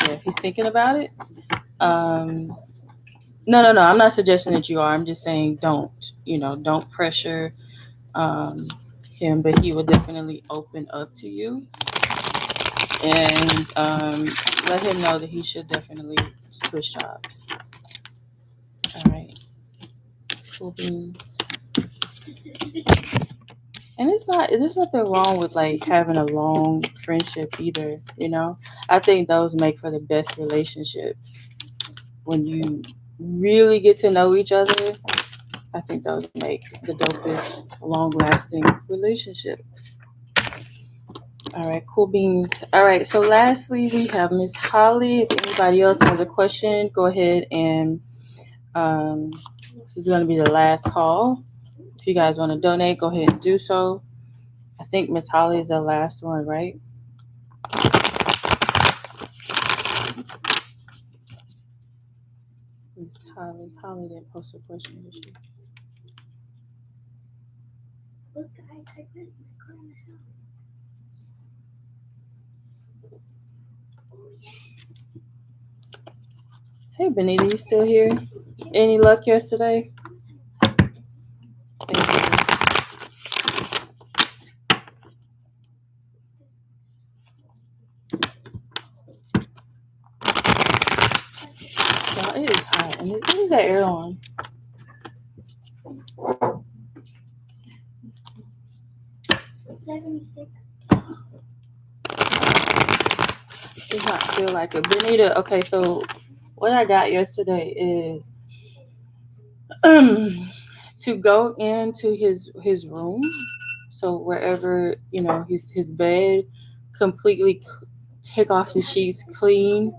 Yeah, if he's thinking about it. No. I'm not suggesting that you are. I'm just saying don't. You know, don't pressure um, him, but he will definitely open up to you, and let him know that he should definitely switch jobs. All right, cool beans. And there's nothing wrong with like having a long friendship either. You know, I think those make for the best relationships when you really get to know each other. I think those make the dopest, long-lasting relationships. All right, cool beans. All right, so lastly, we have Miss Holly. If anybody else has a question, go ahead and this is going to be the last call. If you guys want to donate, go ahead and do so. I think Miss Holly is the last one, right? Miss Holly. Holly didn't post a question, did she? Look, guys, I put my car in the house. Oh, yes. Hey, Benita, you still here? Any luck yesterday? Thank you. Y'all, it is hot. And what is that air on? Does not feel like it. Benita, okay, so what I got yesterday is to go into his room, so wherever, you know, his bed, completely take off the sheets, clean,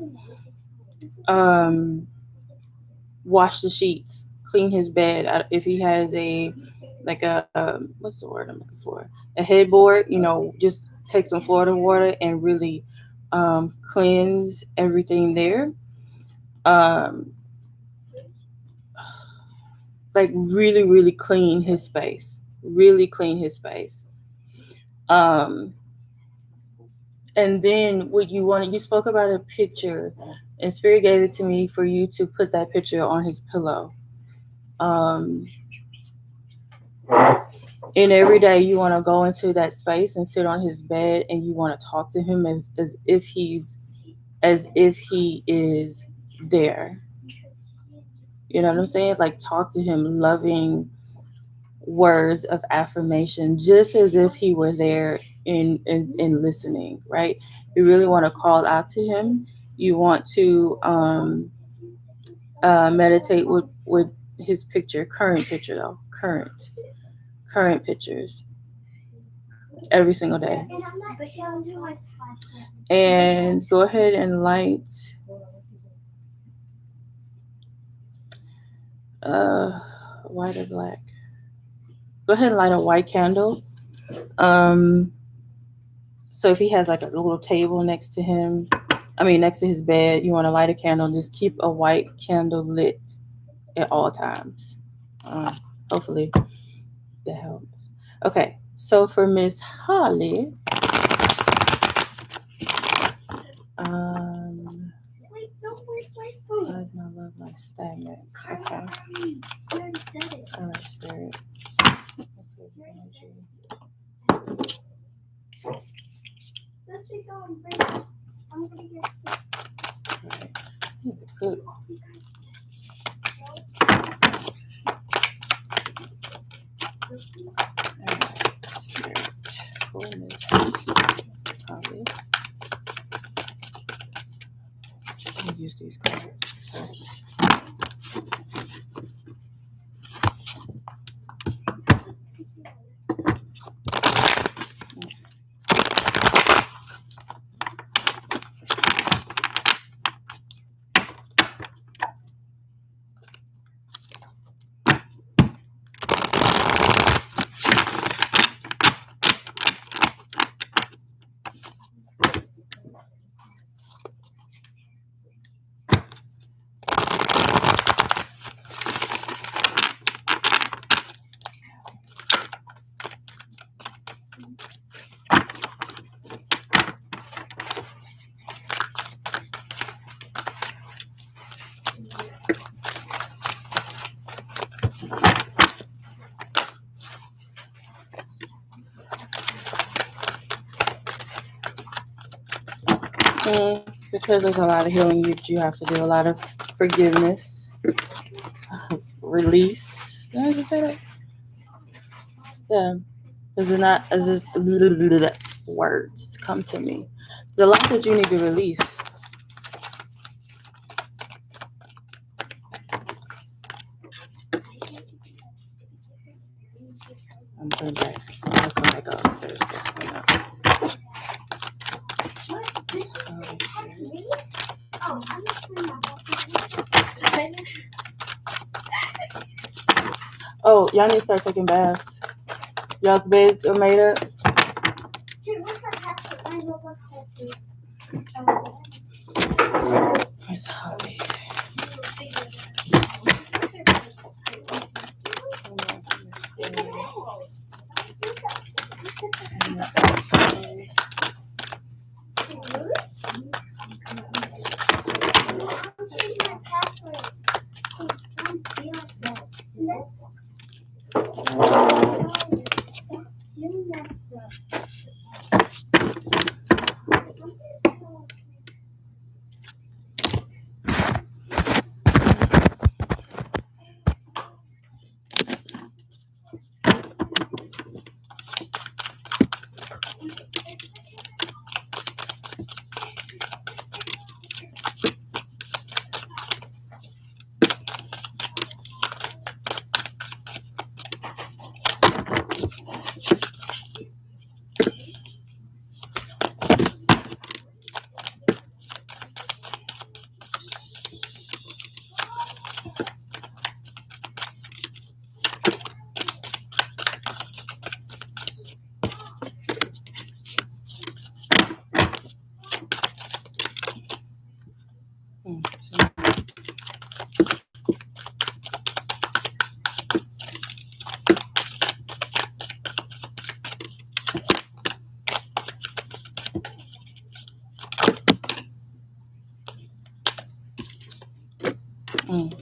wash the sheets, clean his bed. If he has a like a what's the word I'm looking for, a headboard, you know, just take some Florida water and really cleanse everything there. um like really clean his space, really clean his space. um and then what you wanted, you spoke about a picture, and Spirit gave it to me for you to put that picture on his pillow. um and every day you want to go into that space and sit on his bed, and you want to talk to him as if he is there. You know what I'm saying? Like, talk to him loving words of affirmation, just as if he were there in listening, right? You really want to call out to him. You want to meditate with his picture, current picture though, current pictures every single day. And go ahead and light white or black. Go ahead and light a white candle. So if he has like a little table next to him, next to his bed, you want to light a candle and just keep a white candle lit at all times. Hopefully that helps. Okay, so for Miss Holly, wait, no, where's my phone? I love my stagnant. Okay. You already said it. All right, Spirit. I'm gonna get Good. Spirit. For Miss Holly. I'll use these cards first. Because there's a lot of healing that you have to do, a lot of forgiveness, release. Did I just say that? Yeah. Is it not as if words come to me? There's a lot that you need to release. I'm going back. I'll come back up. There's this one up. What? This is me? Oh, I'm not doing that. Oh, y'all need to start taking baths. Y'all's beds are made up. Dude, what's that password? I know what password. It's hobby.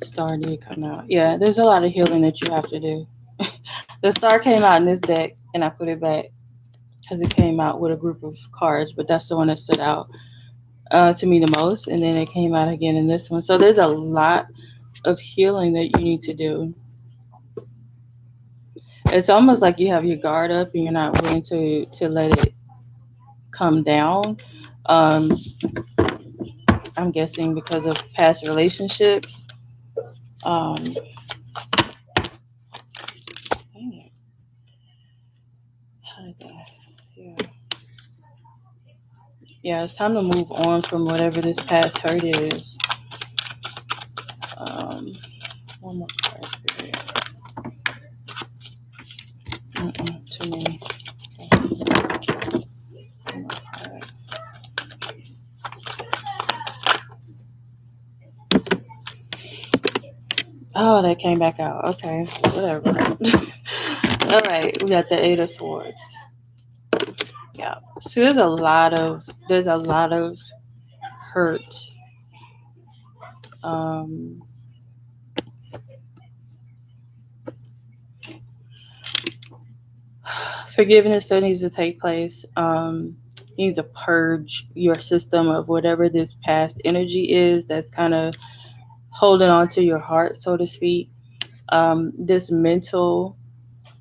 Star did come out. Yeah, there's a lot of healing that you have to do. The star came out in this deck, and I put it back because it came out with a group of cards, but that's the one that stood out to me the most. And then it came out again in this one. So there's a lot of healing that you need to do. It's almost like you have your guard up and you're not willing to let it come down. Um, I'm guessing because of past relationships. Um, dang it. How did that? Yeah. Yeah, it's time to move on from whatever this past hurt is. One more card, spirit. Too many. One more card. Oh, that came back out. Okay, whatever. All right, we got the Eight of Swords. Yeah. So there's a lot of hurt. Forgiveness still needs to take place. You need to purge your system of whatever this past energy is that's kind of holding on to your heart, so to speak. This mental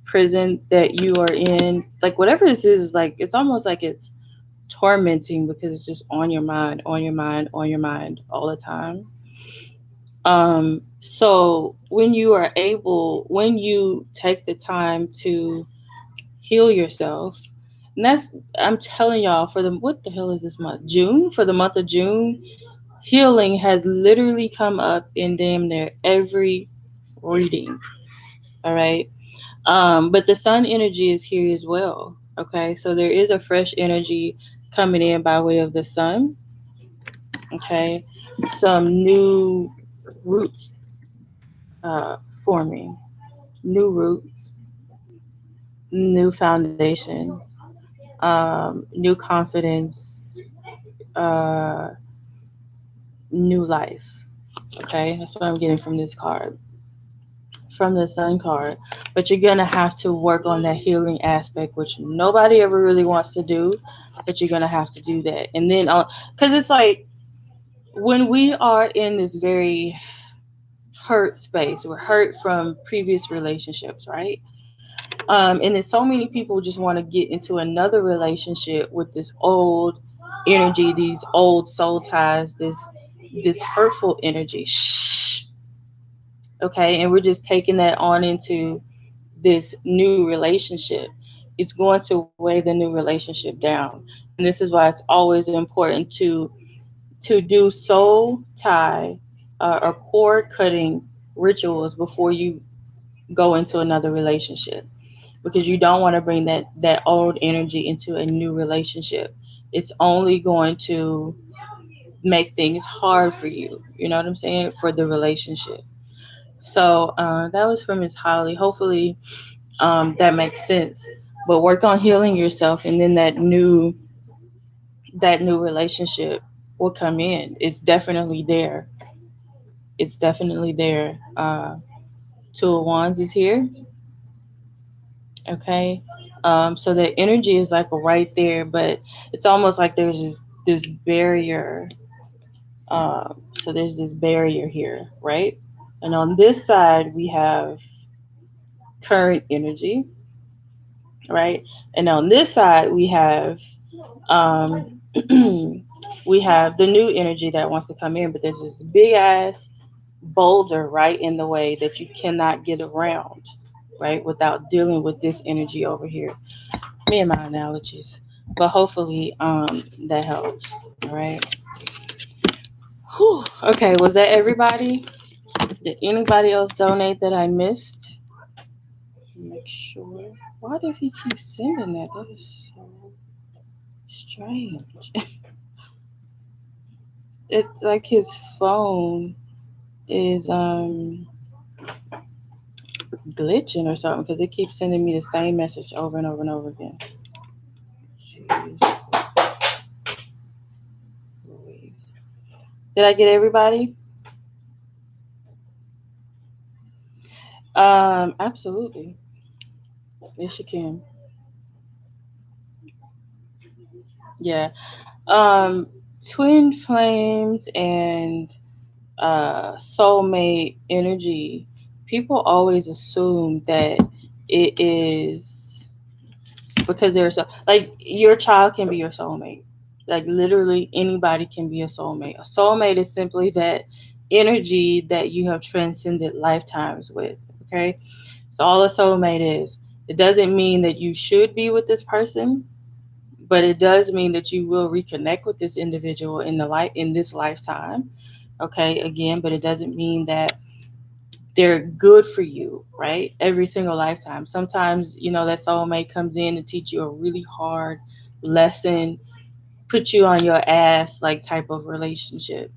prison that you are in, like whatever this is, like it's almost like it's tormenting because it's just on your mind, on your mind, on your mind all the time. So when you take the time to heal yourself, and I'm telling y'all, what the hell is this month? June, for the month of June, healing has literally come up in damn near every reading. All right. But the sun energy is here as well. Okay. So there is a fresh energy coming in by way of the sun. Okay. Some new roots forming, new roots, new foundation, new confidence, uh, new life. Okay. That's what I'm getting from this card. from the Sun card, but you're gonna have to work on that healing aspect, which nobody ever really wants to do, but you're gonna have to do that. And then, because it's like when we are in this very hurt space, we're hurt from previous relationships, right? And then so many people just want to get into another relationship with this old energy, these old soul ties, this hurtful energy. Shh. Okay, and we're just taking that on into this new relationship. It's going to weigh the new relationship down, and this is why it's always important to do soul tie or cord cutting rituals before you go into another relationship, because you don't want to bring that old energy into a new relationship. It's only going to make things hard for you, you know what I'm saying, for the relationship. So that was from Miss Holly. Hopefully that makes sense. But work on healing yourself, and then that new relationship will come in. It's definitely there. It's definitely there. Two of Wands is here. Okay. So the energy is like right there, but it's almost like there's this barrier. So there's this barrier here, right? And on this side we have current energy, right? And on this side we have um we have the new energy that wants to come in, but there's this big ass boulder right in the way that you cannot get around, right? Without dealing with this energy over here. Me and my analogies. But hopefully that helps. All right. Whew. Okay, was that everybody? Did anybody else donate that I missed? Make sure. Why does he keep sending that? That is so strange. It's like his phone is glitching or something, because it keeps sending me the same message over and over and over again. Jeez Louise. Did I get everybody? Absolutely. Yes, you can. Yeah. Um, twin flames and soulmate energy. People always assume that it is because they're so, like, your child can be your soulmate. Like, literally anybody can be a soulmate. A soulmate is simply that energy that you have transcended lifetimes with. Okay, so all a soulmate is. It doesn't mean that you should be with this person, but it does mean that you will reconnect with this individual in this lifetime. Okay, again, but it doesn't mean that they're good for you, right? Every single lifetime. Sometimes, that soulmate comes in to teach you a really hard lesson, put you on your ass, like, type of relationship.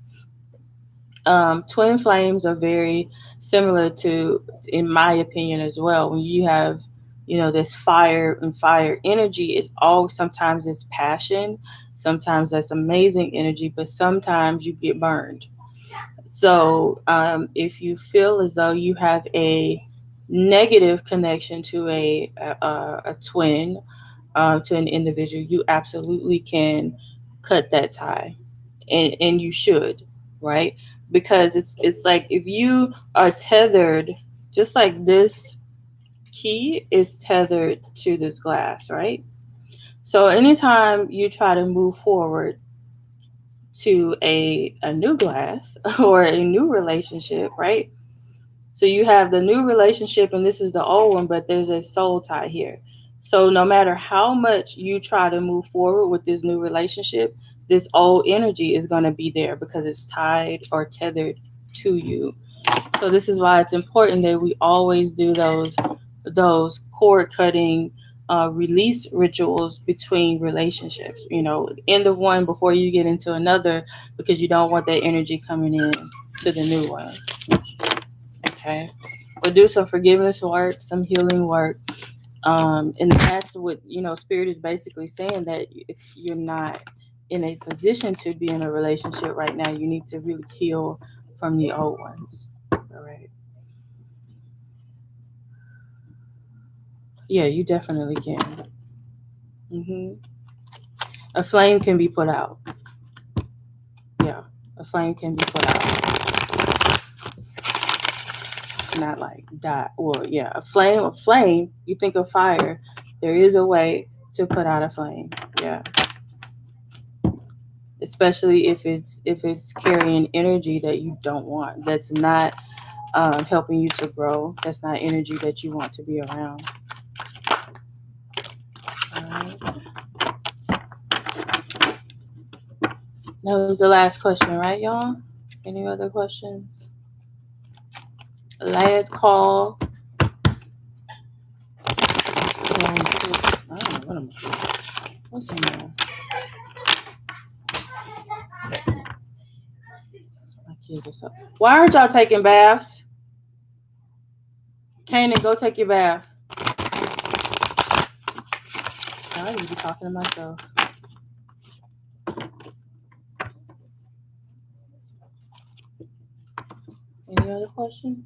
Twin flames are very similar to, in my opinion, as well. When you have, this fire and fire energy, it all sometimes it's passion, sometimes that's amazing energy, but sometimes you get burned. So if you feel as though you have a negative connection to a twin, to an individual, you absolutely can cut that tie, and you should, right? Because it's like if you are tethered, just like this key is tethered to this glass, right? So anytime you try to move forward to a new glass or a new relationship, right? So you have the new relationship and this is the old one, but there's a soul tie here. So no matter how much you try to move forward with this new relationship, this old energy is going to be there because it's tied or tethered to you. So this is why it's important that we always do those cord cutting release rituals between relationships. End of one before you get into another, because you don't want that energy coming in to the new one. Okay, but do some forgiveness work, some healing work, and that's what Spirit is basically saying, that if you're not in a position to be in a relationship right now, you need to really heal from the old ones. All right. Yeah, you definitely can. A flame can be put out. Yeah, a flame can be put out. Not like die. Well, yeah, a flame. A flame. You think of fire. There is a way to put out a flame. Yeah, especially if it's carrying energy that you don't want. That's not helping you to grow. That's not energy that you want to be around. All right. That was the last question, right, y'all? Any other questions? Last call. I don't know what I'm doing. What's in there? My kid is up. Why aren't y'all taking baths? Kanan, go take your bath. I need to be talking to myself. Any other questions?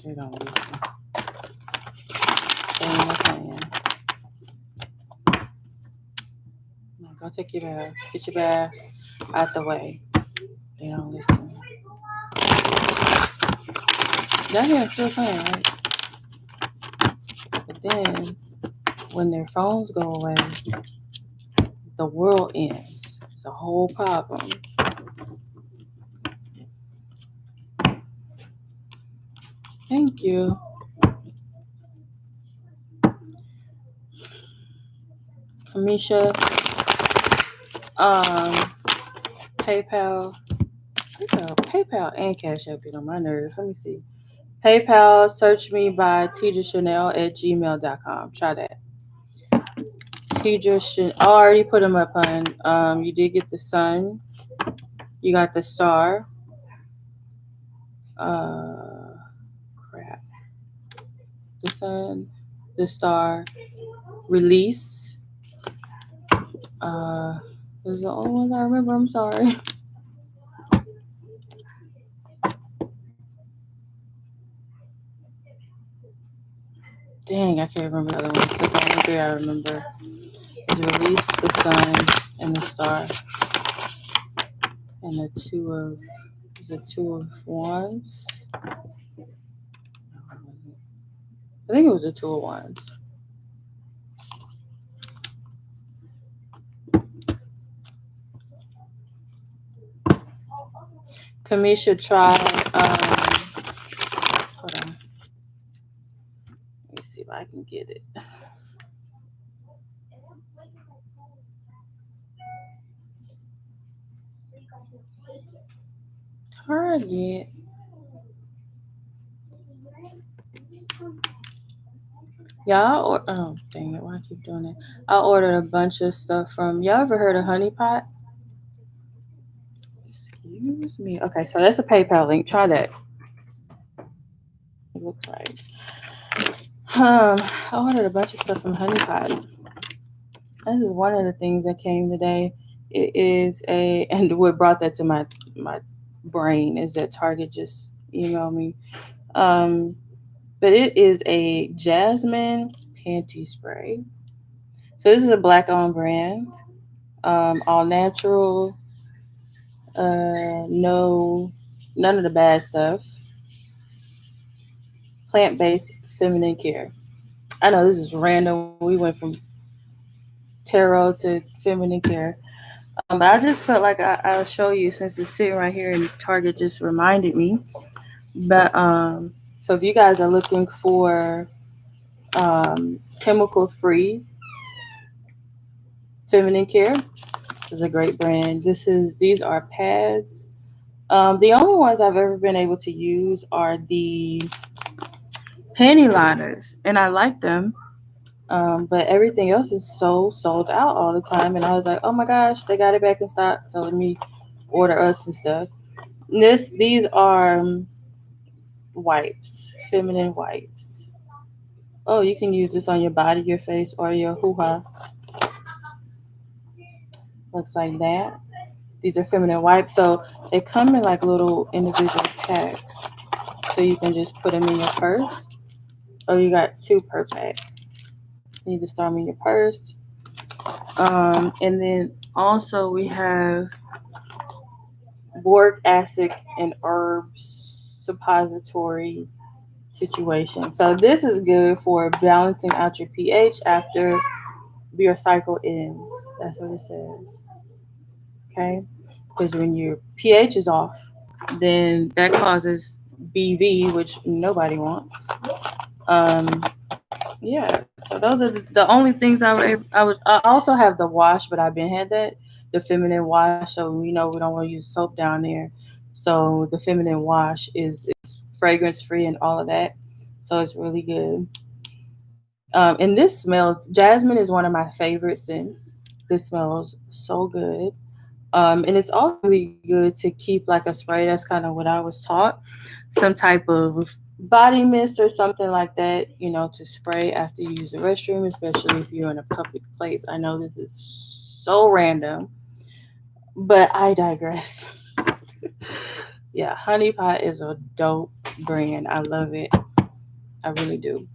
They don't listen. They ain't no plan. Go take your bath. Get your bath out the way. They don't listen. Y'all hear them still playing, right? But then, when their phones go away, the world ends. It's a whole problem. Thank you. Kamisha, PayPal and Cash App get on my nerves. Let me see. PayPal, search me by Tedra Chanel at gmail.com. Try that. Tedra Chanel. I already put them up, on. You did get the sun. You got the star. Crap. The sun, the star, release. Those are the only ones I remember. I'm sorry. Dang, I can't remember the other ones. That's the only three I remember. Is release, the sun, and the star. And the two of wands. I think it was a two of wands. Kamisha tried. Hold on. Let me see if I can get it. Target. Y'all, oh dang it! Why I keep doing that? I ordered a bunch of stuff from. Y'all ever heard of Honey Pot? Excuse me. Okay, so that's a PayPal link. Try that. It looks right. I ordered a bunch of stuff from Honey Pot. This is one of the things that came today. It is and what brought that to my brain is that Target just emailed me. But it is a jasmine panty spray. So this is a black-owned brand, all natural, no, none of the bad stuff, plant-based feminine care. I know this is random. We went from tarot to feminine care. But I just felt like I'll show you since it's sitting right here and Target just reminded me. But so if you guys are looking for chemical free feminine care, this is a great brand. These are pads. The only ones I've ever been able to use are the panty liners, and I like them. But everything else is so sold out all the time, and I was like, oh my gosh, they got it back in stock. So let me order up some stuff. These are wipes, feminine wipes. Oh, you can use this on your body, your face, or your hoo ha. Looks like that. These are feminine wipes. So they come in like little individual packs. So you can just put them in your purse. Oh, you got 2 per pack. You just throw them in your purse. And then also we have boric acid and herbs suppository situation. So this is good for balancing out your pH after your cycle ends. That's what it says. Okay? Because when your pH is off, then that causes BV, which nobody wants. Um, yeah. So those are the only things I also have the wash, but I've been had that the feminine wash. So we know we don't want to use soap down there. So the feminine wash is fragrance free and all of that. So it's really good. And this smells. Jasmine is one of my favorite scents. This smells so good. And it's also really good to keep like a spray. That's kind of what I was taught. Some type of body mist or something like that, to spray after you use the restroom, especially if you're in a public place. I know this is so random, but I digress. Yeah, Honey Pot is a dope brand. I love it. I really do.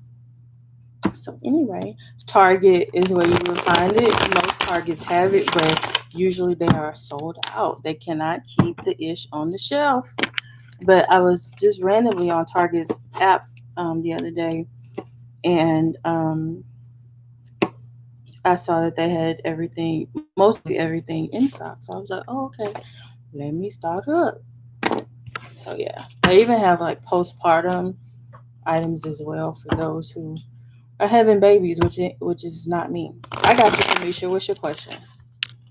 So anyway, Target is where you will find it. Most Targets have it, but usually they are sold out. They cannot keep the ish on the shelf. But I was just randomly on Target's app the other day, and I saw that they had everything, mostly everything in stock. So I was like, oh, okay, let me stock up. So yeah, they even have like postpartum items as well for those who are having babies, which is not me. I got you, Kamisha. What's your question?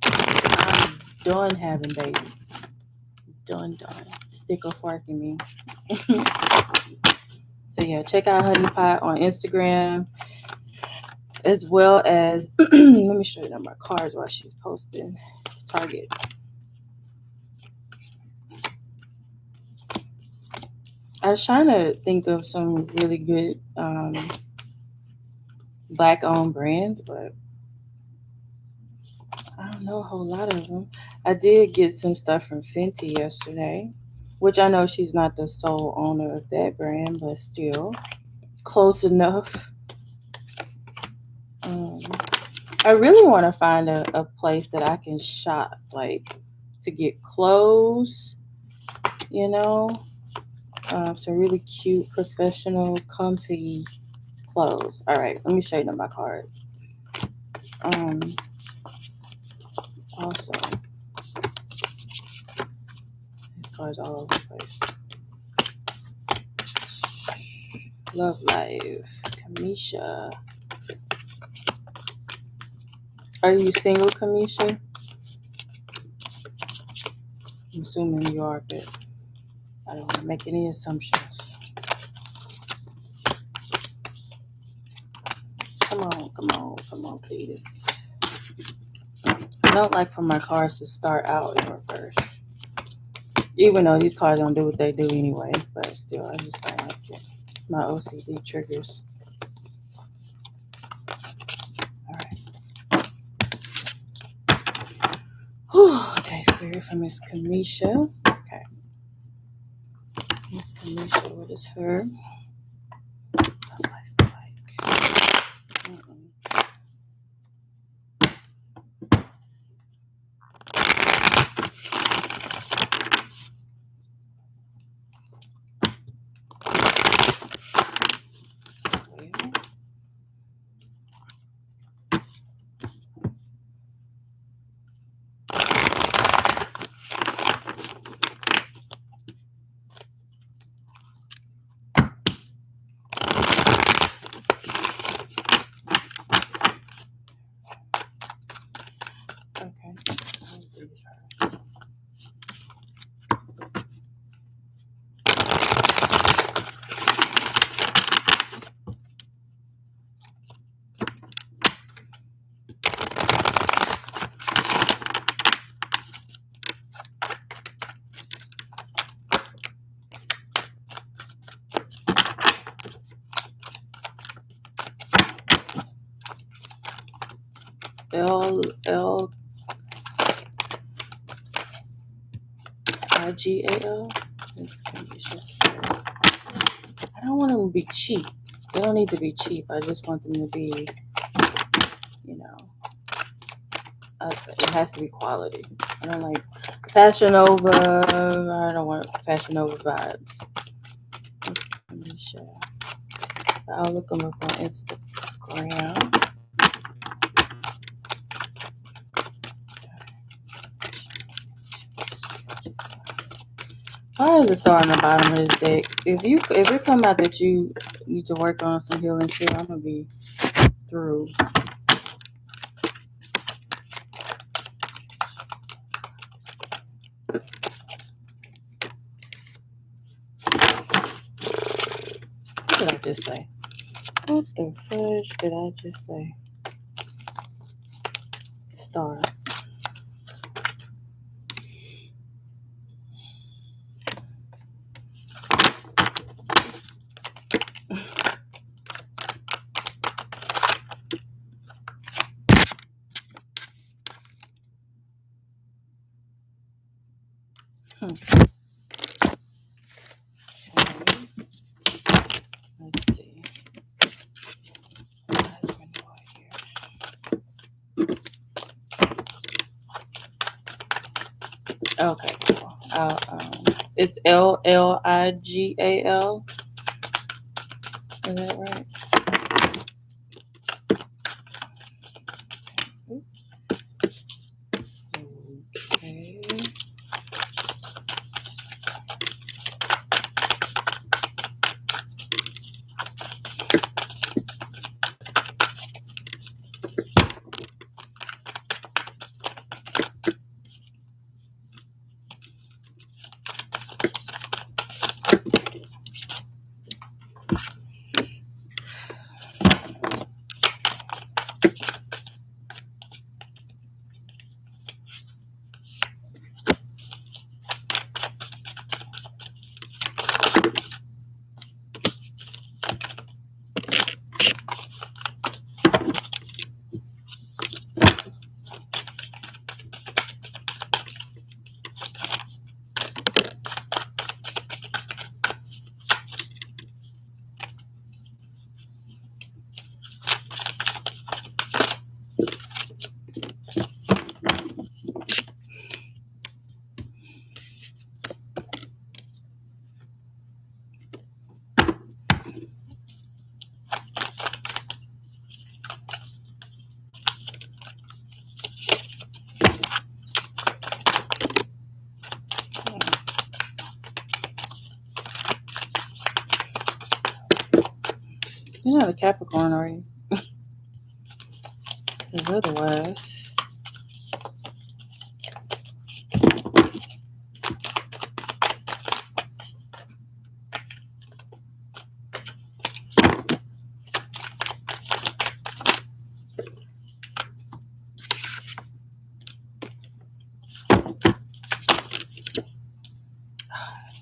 I'm done having babies. Done. Stick a fork in me. So yeah, check out Honey Pot on Instagram, as well as let me show you my cards while she's posting. Target. I was trying to think of some really good black-owned brands, but I don't know a whole lot of them. I did get some stuff from Fenty yesterday, which I know she's not the sole owner of that brand, but still close enough. Um, I really want to find a place that I can shop, like to get clothes, you know, some really cute, professional, comfy clothes. All right, let me show you my cards. Also, these cards all over the place. Love Life, Kamisha. Are you single, Kamisha? I'm assuming you are, but I don't want to make any assumptions. Come on, please. I don't like for my cards to start out in reverse. Even though these cards don't do what they do anyway, but still, I just don't like it. My OCD triggers. Alright. Okay, Spirit from Miss Kamisha. Okay. Miss Kamisha, what is her life like? L-I-G-A-L. This condition. I don't want them to be cheap. They don't need to be cheap. I just want them to be, you know, it has to be quality. I don't like Fashion Nova. I don't want Fashion Nova vibes. Let me show. I'll look them up on Instagram. Why is the star on the bottom of this deck? If it come out that you need to work on some healing too, I'm gonna be through. What did I just say? What the fudge did I just say? Star. Okay. Let's see. Okay, cool. It's L-L-I-G-A-L. Is that right? Okay. You're not a Capricorn, are you? Because otherwise,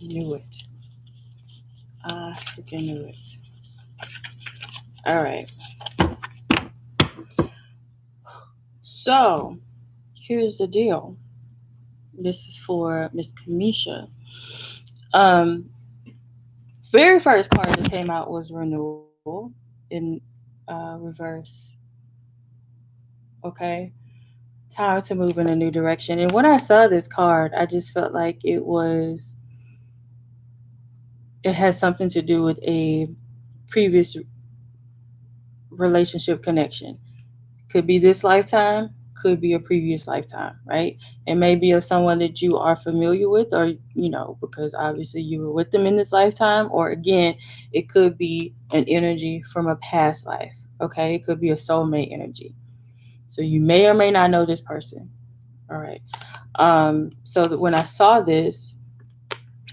knew it. I freaking knew it. All right. So, here's the deal. This is for Miss Kamisha. Very first card that came out was renewal in reverse. Okay. Time to move in a new direction. And when I saw this card, I just felt like it has something to do with a previous relationship connection. Could be this lifetime, could be a previous lifetime, right? It may be of someone that you are familiar with, or, because obviously you were with them in this lifetime, or again, it could be an energy from a past life, okay? It could be a soulmate energy. So you may or may not know this person, all right? So that when I saw this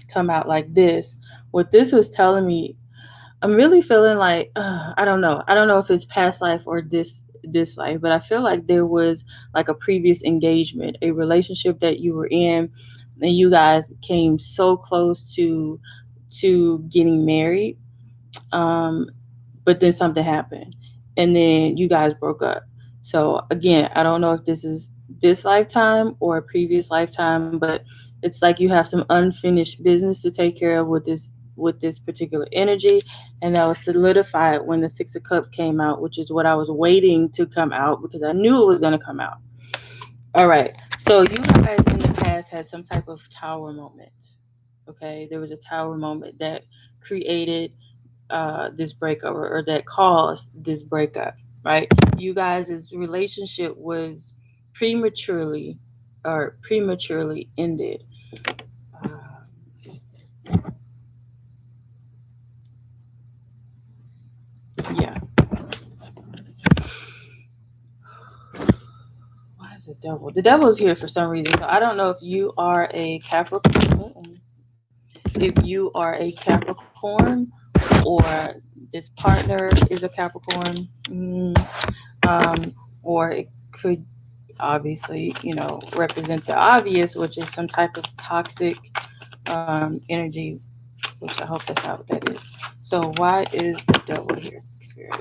come out like this, what this was telling me, I'm really feeling like, I don't know if it's past life or this life, but I feel like there was like a previous engagement, a relationship that you were in, and you guys came so close to getting married, but then something happened, and then you guys broke up. So again, I don't know if this is this lifetime or a previous lifetime, but It's like you have some unfinished business to take care of with this particular energy, and that was solidified when the Six of Cups came out, which is what I was waiting to come out because I knew it was going to come out. All right. So you guys in the past had some type of tower moment. Okay, there was a tower moment that created this breakup, or that caused this breakup. Right? You guys' relationship was prematurely prematurely ended. Uh, yeah. Why is the devil? The devil is here for some reason. So I don't know if you are a Capricorn, if you are a Capricorn, or this partner is a Capricorn, or it could obviously, represent the obvious, which is some type of toxic energy, which I hope that's not what that is. So why is the devil here, Spirit?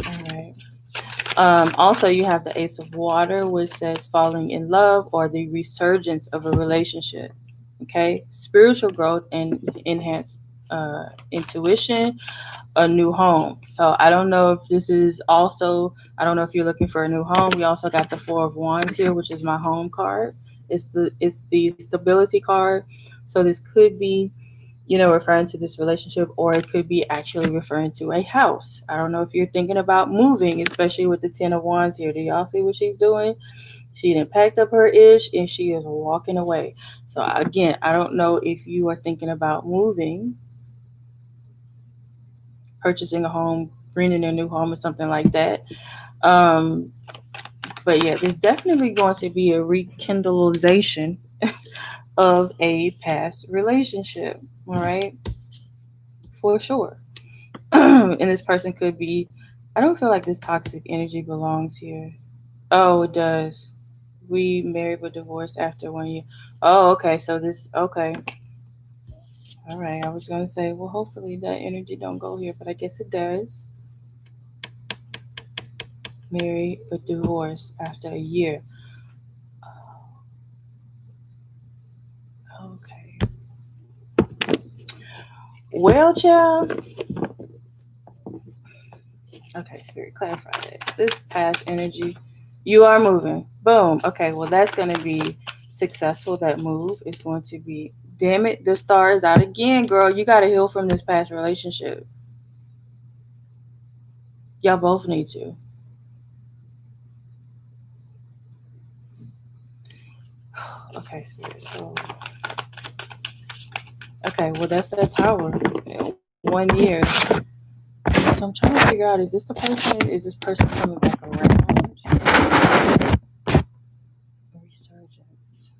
All right. Also, you have the Ace of Water, which says falling in love or the resurgence of a relationship. Okay, spiritual growth and enhanced intuition, a new home. So I don't know if this is also, I don't know if you're looking for a new home. We also got the Four of Wands here, which is my home card. It's the stability card. So this could be, referring to this relationship, or it could be actually referring to a house. I don't know if you're thinking about moving, especially with the Ten of Wands here. Do y'all see what she's doing? She didn't packed up her ish and she is walking away. So again, I don't know if you are thinking about moving, purchasing a home, renting a new home, or something like that. Um, but yeah, there's definitely going to be a rekindlization of a past relationship. All right, for sure. And this person could be, I don't feel like this toxic energy belongs here. Oh, it does. We married but divorced after 1 year. Oh, okay. So this, okay. All right. I was going to say, well, hopefully that energy don't go here, but I guess it does. Married but divorced after a year. Okay. Well, child. Okay, Spirit, clarify that. This past energy. You are moving. Boom. Okay, well, that's going to be successful. That move is going to be, damn it, the star is out again, girl. You got to heal from this past relationship. Y'all both need to. Okay, Spirit. So, okay, well, that's that tower. 1 year. So I'm trying to figure out, is this the person? Is this person coming back around? Resurgence.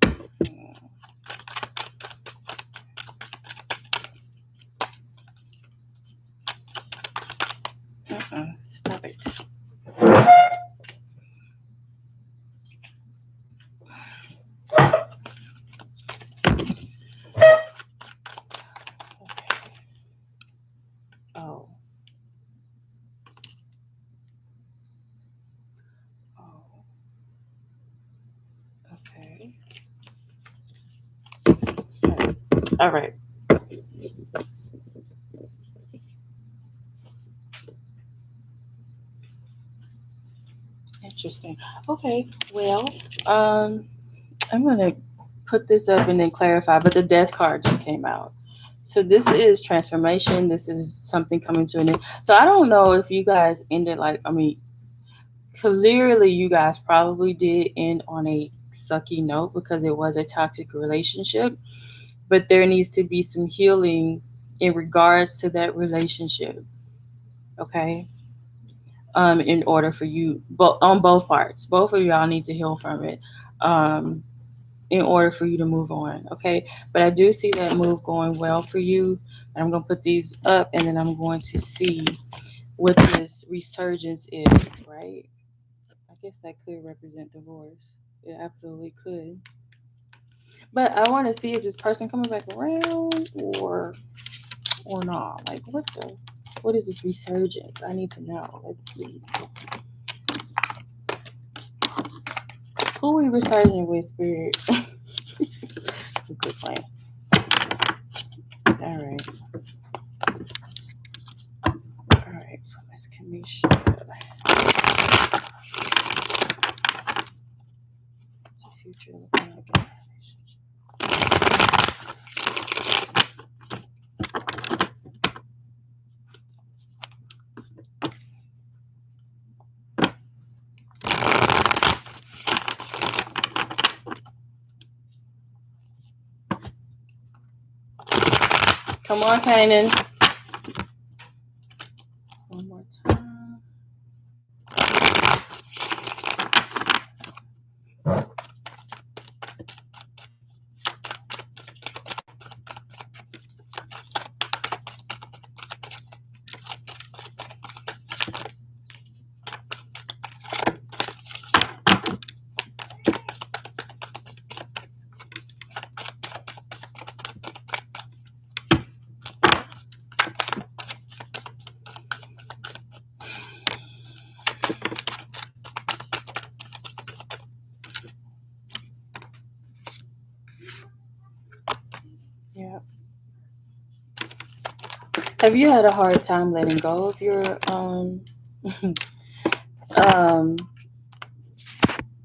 Stop it. Okay. Oh. Oh. Okay. All right. Interesting. Okay. Well, I'm gonna put this up and then clarify. But the Death card just came out. So this is transformation. This is something coming to an end. So I don't know if you guys ended, like, I mean, clearly you guys probably did end on a sucky note because it was a toxic relationship. But there needs to be some healing in regards to that relationship. Okay. In order for you, but on both parts, both of y'all need to heal from it. Um, in order for you to move on. Okay. But I do see that move going well for you. And I'm going to put these up and then I'm going to see what this resurgence is, right? I guess that could represent divorce. It absolutely could. But I want to see if this person coming back around or not. Like what is this resurgence? I need to know. Let's see. Who we researching with, Spirit? Good plan. All right. All right, for Miss Kanisha. The future looking like a Come on, Kanan. One more time. Yeah. Have you had a hard time letting go of your um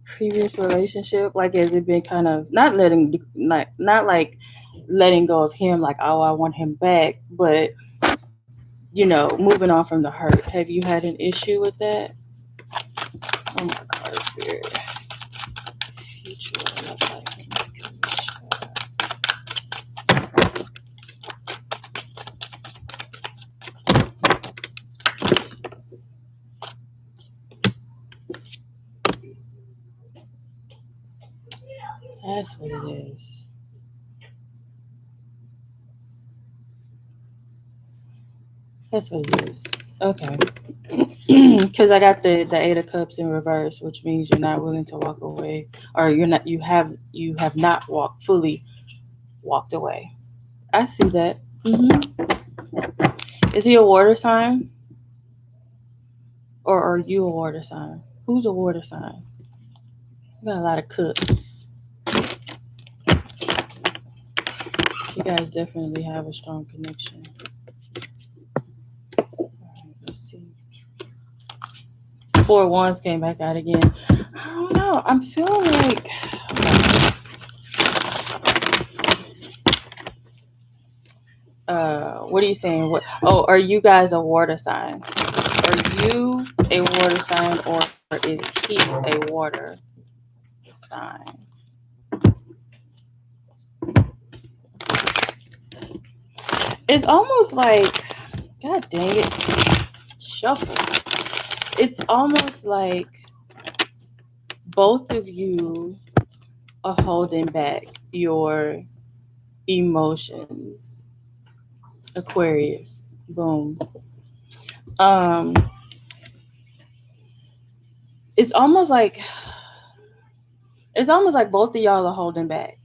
previous relationship? Like, has it been kind of not like letting go of him, like, oh, I want him back, but moving on from the hurt? Have you had an issue with that? Oh my God, Spirit. Future look like Miss Kanisha. That's what it is. That's what it is. Okay. Because I got the Eight of Cups in reverse, which means you're not willing to walk away, or you have not fully walked away. I see that. Is he a water sign, or are you a water sign? Who's a water sign? You got a lot of cups. You guys definitely have a strong connection. All right, let's see. 4 wands came back out again. I don't know. I'm feeling like. What are you saying? Are you guys a water sign? Are you a water sign, or is he a water sign? It's almost like, God dang it, shuffle. It's almost like both of you are holding back your emotions. Aquarius, boom. It's almost like both of y'all are holding back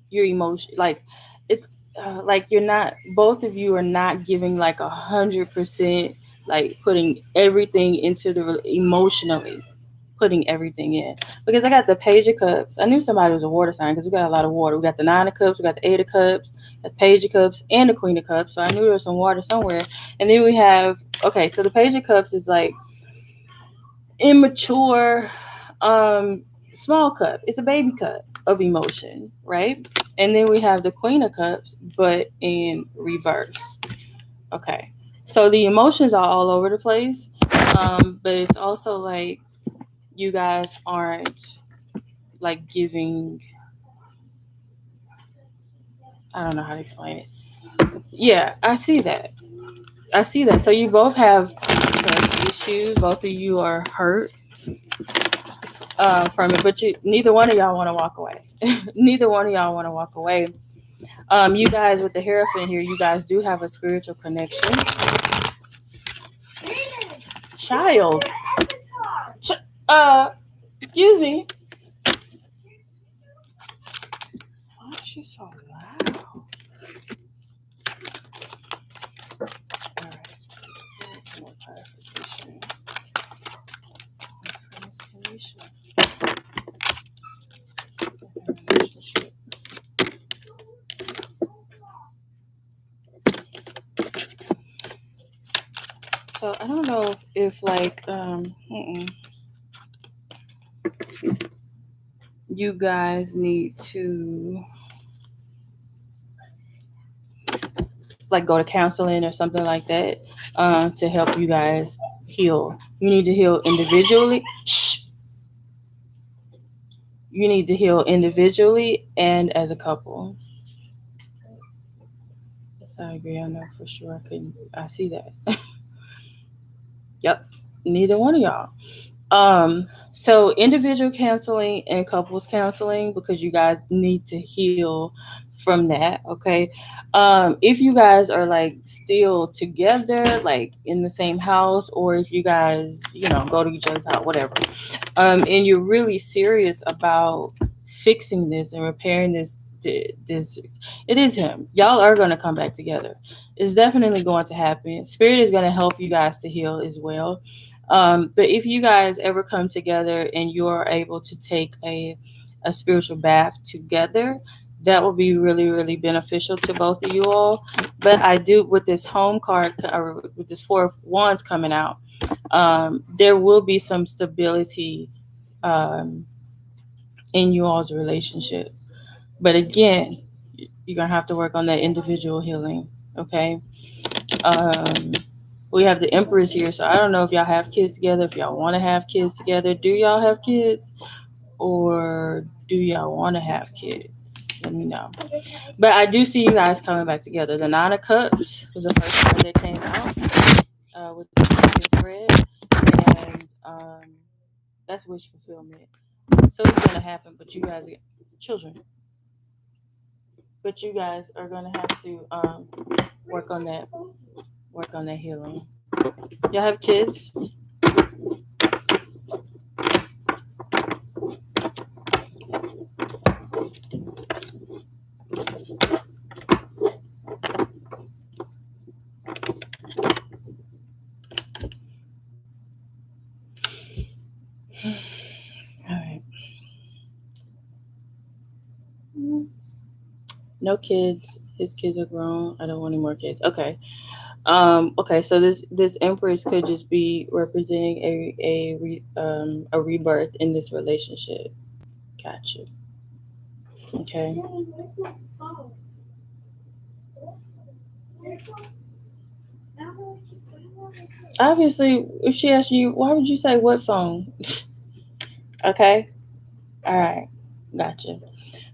your emotion. Like, it's like you're not. Both of you are not giving like 100%, like putting everything into emotionally, putting everything in. Because I got the Page of Cups. I knew somebody was a water sign because we got a lot of water. We got the Nine of Cups, we got the Eight of Cups, the Page of Cups, and the Queen of Cups. So I knew there was some water somewhere. And then we have, okay, so the Page of Cups is like immature, small cup. It's a baby cup of emotion, right? And then we have the Queen of Cups, but in reverse. Okay, so the emotions are all over the place, but it's also like you guys aren't like giving. I don't know how to explain it. Yeah, I see that. So you both have trust issues. Both of you are hurt from it, but neither one of y'all want to walk away. Neither one of y'all want to walk away. You guys with the Hierophant here, you guys do have a spiritual connection. Child. Excuse me. Why is she so loud? All right, some more clarification. So I don't know if like you guys need to like go to counseling or something like that to help you guys heal. You need to heal individually. Shh. You need to heal individually and as a couple. So I agree. I know for sure. I couldn't. I see that. Yep. Neither one of y'all. So individual counseling and couples counseling because you guys need to heal from that, okay? If you guys are like still together, like in the same house, or if you guys, go to each other's house, whatever, and you're really serious about fixing this and repairing this, it is him. Y'all are going to come back together. It's definitely going to happen. Spirit is going to help you guys to heal as well. But if you guys ever come together and you are able to take a spiritual bath together, that will be really, really beneficial to both of you all. But I do, with this home card, or with this Four of Wands coming out, there will be some stability um, in you all's relationship. But again, you're going to have to work on that individual healing, okay? Um, we have the Empress here, so I don't know if y'all have kids together, if y'all want to have kids together. Do y'all have kids? Or do y'all want to have kids? Let me know. But I do see you guys coming back together. The Nine of Cups was the first card that came out with the second spread. And that's wish fulfillment. So it's going to happen, but you guys are children. But you guys are going to have to work on that. Work on that healing. Y'all have kids? All right. No kids. His kids are grown. I don't want any more kids. Okay. Okay, so this Empress could just be representing a rebirth in this relationship. Gotcha. Okay. Obviously, if she asks you, why would you say what phone? Okay. All right. Gotcha.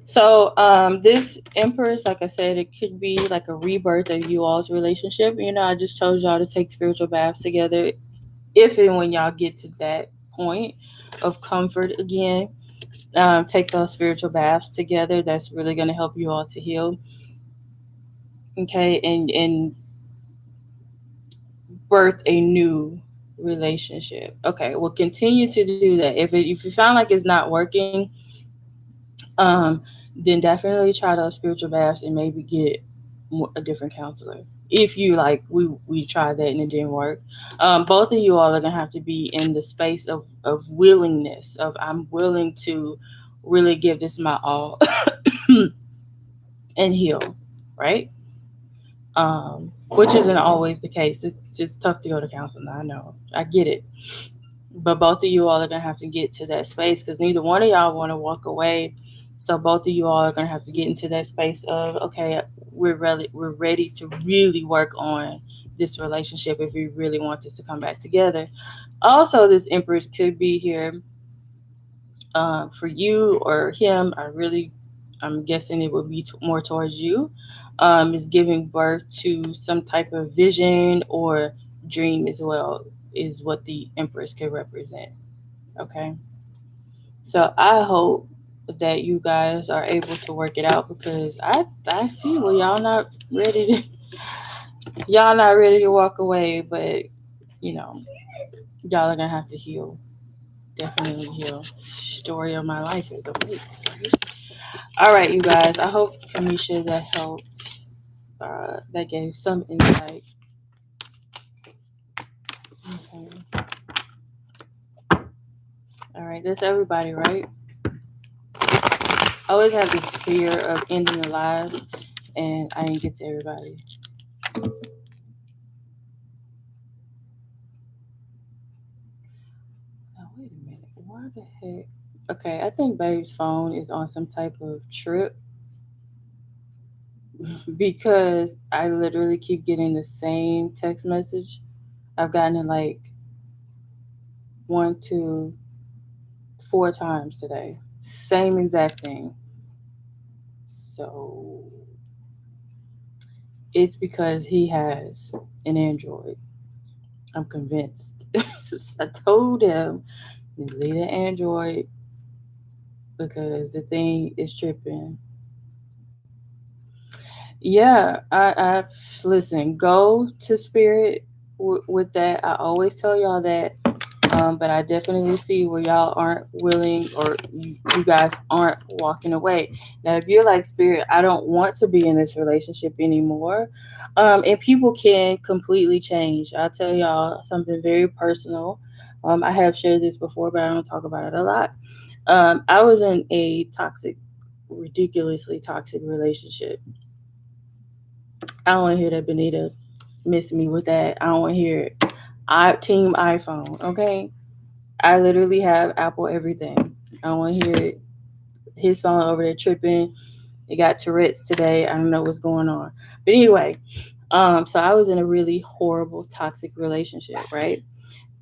So, this Empress, like I said, it could be like a rebirth of you all's relationship. I just told y'all to take spiritual baths together if and when y'all get to that point of comfort again. Take those spiritual baths together. That's really going to help you all to heal. Okay. And birth a new relationship. Okay. We'll continue to do that. If you find like it's not working, um, then definitely try those spiritual baths and maybe get a different counselor. If you like, we tried that and it didn't work. Both of you all are gonna have to be in the space of willingness. Of I'm willing to really give this my all and heal, right? Which isn't always the case. It's just tough to go to counseling. I know, I get it. But both of you all are gonna have to get to that space because neither one of y'all want to walk away. So both of you all are gonna have to get into that space of okay, we're ready to really work on this relationship if we really want this to come back together. Also, this Empress could be here for you or him. I'm guessing it would be more towards you. Is giving birth to some type of vision or dream as well is what the Empress could represent. Okay. So I hope that you guys are able to work it out because I see where y'all not ready to walk away, but y'all are gonna have to heal. Definitely heal. Story of my life is a wait. All right, you guys. I hope Kamisha that helped. That gave some insight. Okay. All right, that's everybody, right? I always have this fear of ending the live, and I didn't get to everybody. Why the heck? Okay, I think Babe's phone is on some type of trip because I literally keep getting the same text message. I've gotten it like one, two, 4 times today. Same exact thing. So it's because he has an Android. I'm convinced. I told him, leave the Android because the thing is tripping. Yeah, I listen. Go to Spirit with that. I always tell y'all that, but I definitely see where y'all aren't willing, or you guys aren't walking away. Now, if you're like Spirit, I don't want to be in this relationship anymore, and people can completely change. I'll tell y'all something very personal. I have shared this before, but I don't talk about it a lot. I was in a toxic, ridiculously toxic relationship. I don't want to hear that Benita miss me with that. I don't want to hear it. I team iPhone, okay? I literally have Apple everything. I don't want to hear it. His phone over there tripping. It got Tourette's today. I don't know what's going on. But anyway, so I was in a really horrible, toxic relationship, right?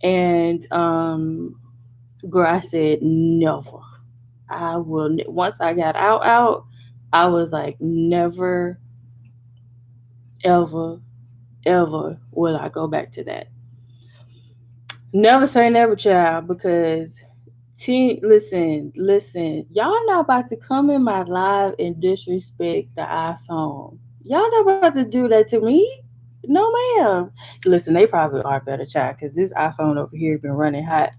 And girl, I said never. I will. Once I got out, I was like, never, ever, ever will I go back to that. Never say never, child, because listen, y'all not about to come in my live and disrespect the iPhone. Y'all not about to do that to me. No, ma'am. Listen, they probably are better, child, because this iPhone over here been running hot,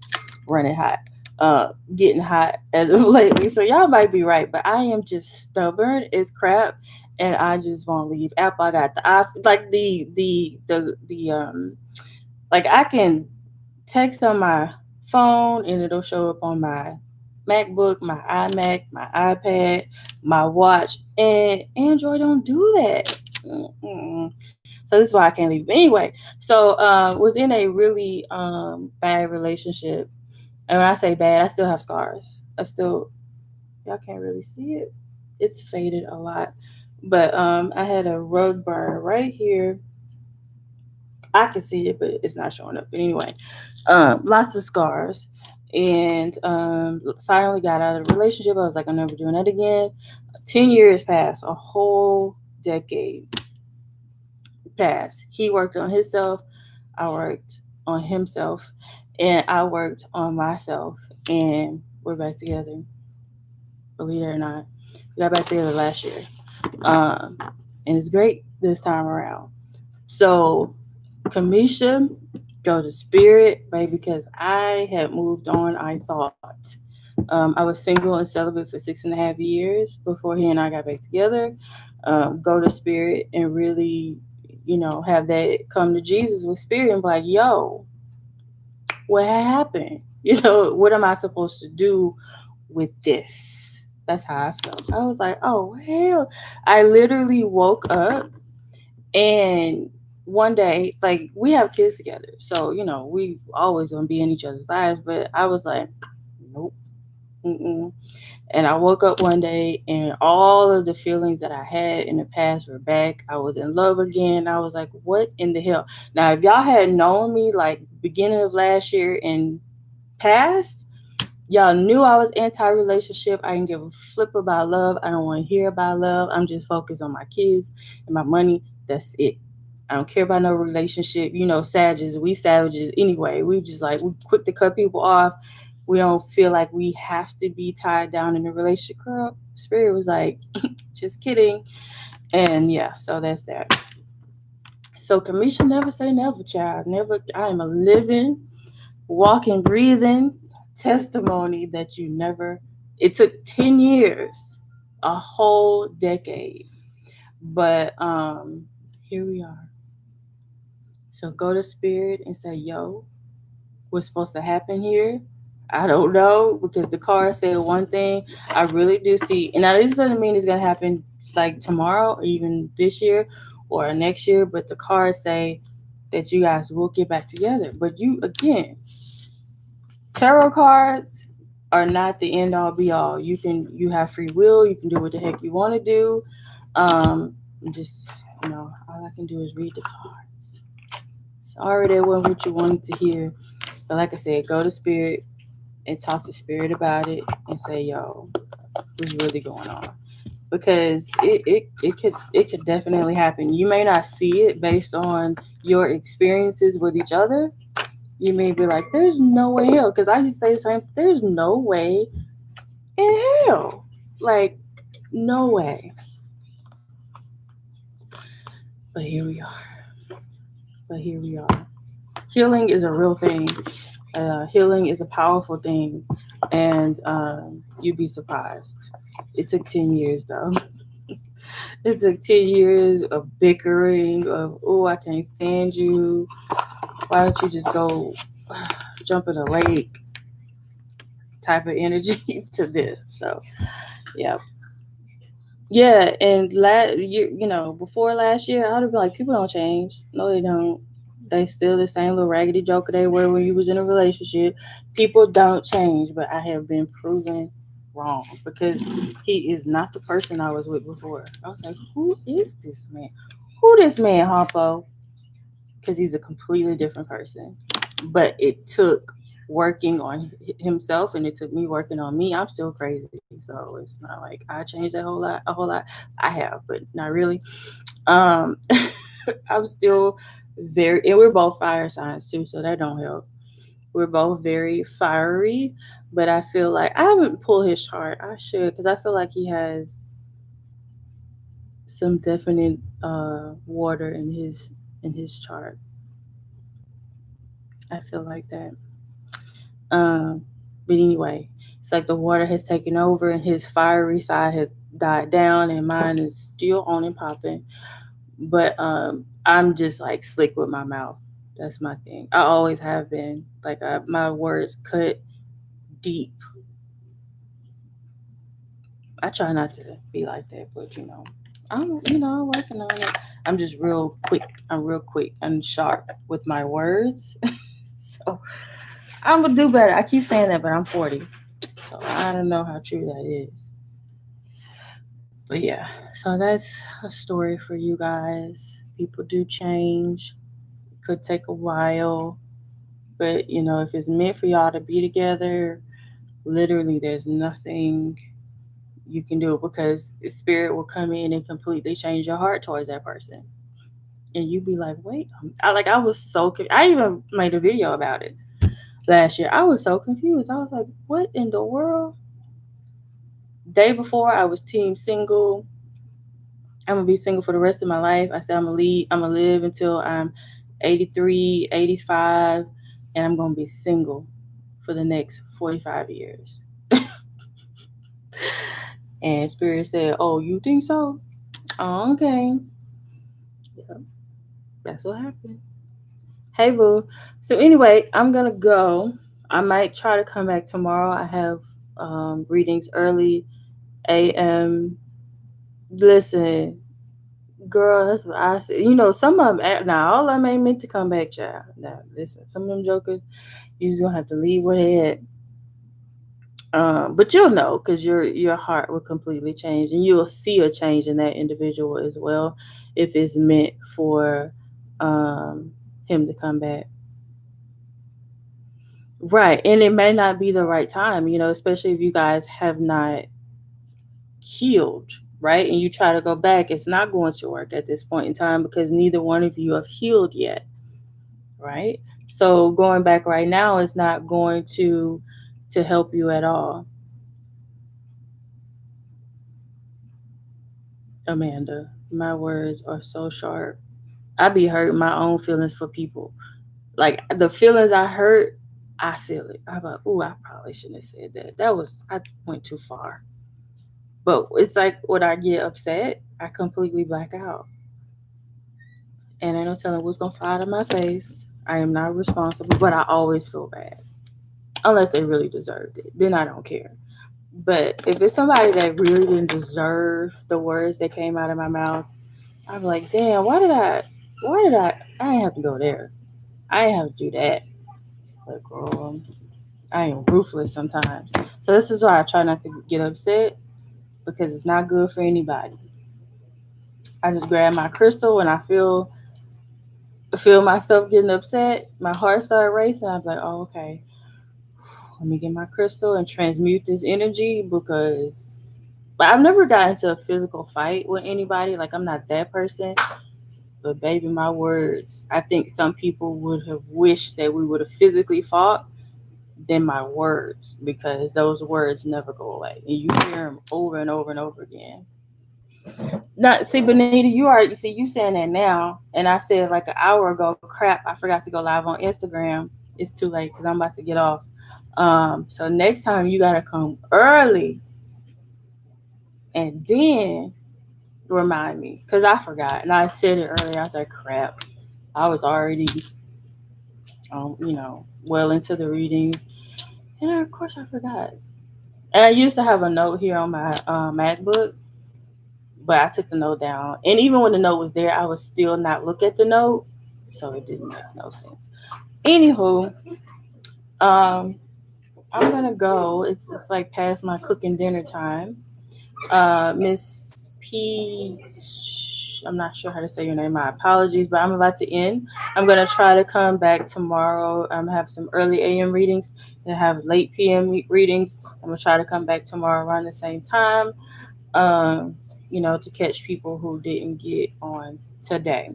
getting hot as of lately. So y'all might be right, but I am just stubborn as crap, and I just won't leave Apple. I got the iPhone, like the like I can text on my phone and it'll show up on my MacBook, my iMac, my iPad, my watch, and Android don't do that. Mm-mm. So this is why I can't leave. But anyway, so was in a really bad relationship, and when I say bad, I still have scars. I still, y'all can't really see it. It's faded a lot, but I had a rug burn right here. I can see it, but it's not showing up. But anyway, lots of scars. And finally got out of the relationship. I was like, I'm never doing that again. 10 years passed, a whole decade passed. He worked on himself, I worked on himself, and I worked on myself. And we're back together, believe it or not. We got back together last year. Um, and it's great this time around. So Kamisha, go to Spirit, baby, because I had moved on, I thought. I was single and celibate for 6.5 years before he and I got back together. Go to Spirit and really, have that come to Jesus with Spirit and be like, yo, what happened? What am I supposed to do with this? That's how I felt. I was like, oh, hell. I literally woke up and one day, like we have kids together, so we always gonna be in each other's lives. But I was like, nope, mm-mm. And I woke up one day, and all of the feelings that I had in the past were back. I was in love again. I was like, what in the hell? Now, if y'all had known me like beginning of last year and past, y'all knew I was anti-relationship. I didn't give a flip about love. I don't want to hear about love. I'm just focused on my kids and my money. That's it. I don't care about no relationship. Savages. We savages anyway. We just like we quick to cut people off. We don't feel like we have to be tied down in a relationship. Girl, Spirit was like, just kidding. And yeah, so that's that. So Kamisha, never say never, child. Never. I am a living, walking, breathing testimony that you never. It took 10 years, a whole decade, but here we are. So go to Spirit and say, yo, what's supposed to happen here? I don't know because the card said one thing. I really do see, and now this doesn't mean it's gonna happen like tomorrow or even this year or next year, but the cards say that you guys will get back together. But you again, tarot cards are not the end all be all. You have free will. You can do what the heck you want to do. Just all I can do is read the cards. Sorry, that wasn't what you wanted to hear, but like I said, go to spirit and talk to spirit about it and say, yo, what's really going on? Because it could definitely happen. You may not see it based on your experiences with each other. You may be like, there's no way in hell. Because I used to say the same, there's no way in hell. Like, no way. But here we are. But here we are. Healing is a real thing. Healing is a powerful thing. And you'd be surprised. It took 10 years, though. It took 10 years of bickering, of, oh, I can't stand you. Why don't you just go jump in a lake type of energy to this? So, yeah. Yeah, and before last year, I would have been like, people don't change. No, they don't. They still the same little raggedy joker they were when you was in a relationship. People don't change, but I have been proven wrong because he is not the person I was with before. I was like, who is this man? Who this man, Harpo? Because he's a completely different person. But it took working on himself and it took me working on me. I'm still crazy, so it's not like I changed a whole lot. I have, but not really. um I'm still very, and we're both fire signs too, so that don't help. We're both very fiery, but I feel like I haven't pulled his chart. I should, because I feel like he has some definite water in his chart. I feel like that. Um, but anyway, it's like the water has taken over and his fiery side has died down, and mine is still on and popping. But I'm just like slick with my mouth. That's my thing. I always have been. Like my words cut deep. I try not to be like that, but I'm working on it. I'm just real quick. I'm real quick and sharp with my words. So I'm gonna do better. I keep saying that, but I'm 40, so I don't know how true that is. But yeah, so that's a story for you guys. People do change. It could take a while, but if it's meant for y'all to be together, literally, there's nothing you can do because the spirit will come in and completely change your heart towards that person. And you be like, wait, I was so I even made a video about it last year. I was so confused. I was like, what in the world? Day before, I was team single. I'm gonna be single for the rest of my life. I said I'm gonna live until I'm 83, 85, and I'm gonna be single for the next 45 years. And Spirit said, "Oh, you think so? Oh, okay." Yep, that's what happened. Hey, boo. So anyway, I'm gonna go. I might try to come back tomorrow. I have readings early a.m. Listen, girl, that's what I said. Some of them, now all of them ain't meant to come back, child. Now, listen, some of them jokers, you just gonna have to leave with it. But you'll know because your heart will completely change, and you'll see a change in that individual as well if it's meant for um, him to come back. Right, and it may not be the right time, especially if you guys have not healed, right? And you try to go back, it's not going to work at this point in time because neither one of you have healed yet, right? So going back right now is not going to help you at all. Amanda, my words are so sharp. I be hurting my own feelings for people. Like the feelings I hurt, I feel it. I'm like, ooh, I probably shouldn't have said that. I went too far. But it's like when I get upset, I completely black out. And ain't no telling what's gonna fly out of my face. I am not responsible, but I always feel bad. Unless they really deserved it. Then I don't care. But if it's somebody that really didn't deserve the words that came out of my mouth, I'm like, damn, I didn't have to go there. I didn't have to do that. But girl, I am ruthless sometimes. So this is why I try not to get upset because it's not good for anybody. I just grab my crystal when I feel myself getting upset. My heart started racing. I'm like, oh, okay, let me get my crystal and transmute this energy because. But I've never gotten into a physical fight with anybody. Like I'm not that person. But baby, my words. I think some people would have wished that we would have physically fought than my words because those words never go away and you hear them over and over and over again. Not see, Benita, you saying that now, and I said like an hour ago. Crap, I forgot to go live on Instagram. It's too late because I'm about to get off. So next time you gotta come early and then remind me because I forgot and I said it earlier. I was like, crap, I was already, well into the readings, and of course I forgot. And I used to have a note here on my MacBook, but I took the note down. And even when the note was there, I would still not look at the note, so it didn't make no sense. Anywho, um, I'm gonna go. It's like past my cooking dinner time. Miss P, I'm not sure how to say your name. My apologies, but I'm about to end. I'm gonna try to come back tomorrow. Have some early AM readings and have late PM readings. I'm gonna try to come back tomorrow around the same time. Um, to catch people who didn't get on today.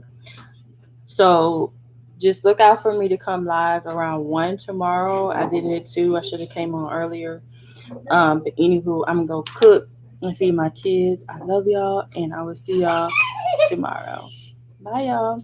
So just look out for me to come live around 1 tomorrow. I did it at 2. I should have came on earlier. But anywho, I'm gonna go cook and feed my kids. I love y'all, and I will see y'all tomorrow. Bye, y'all.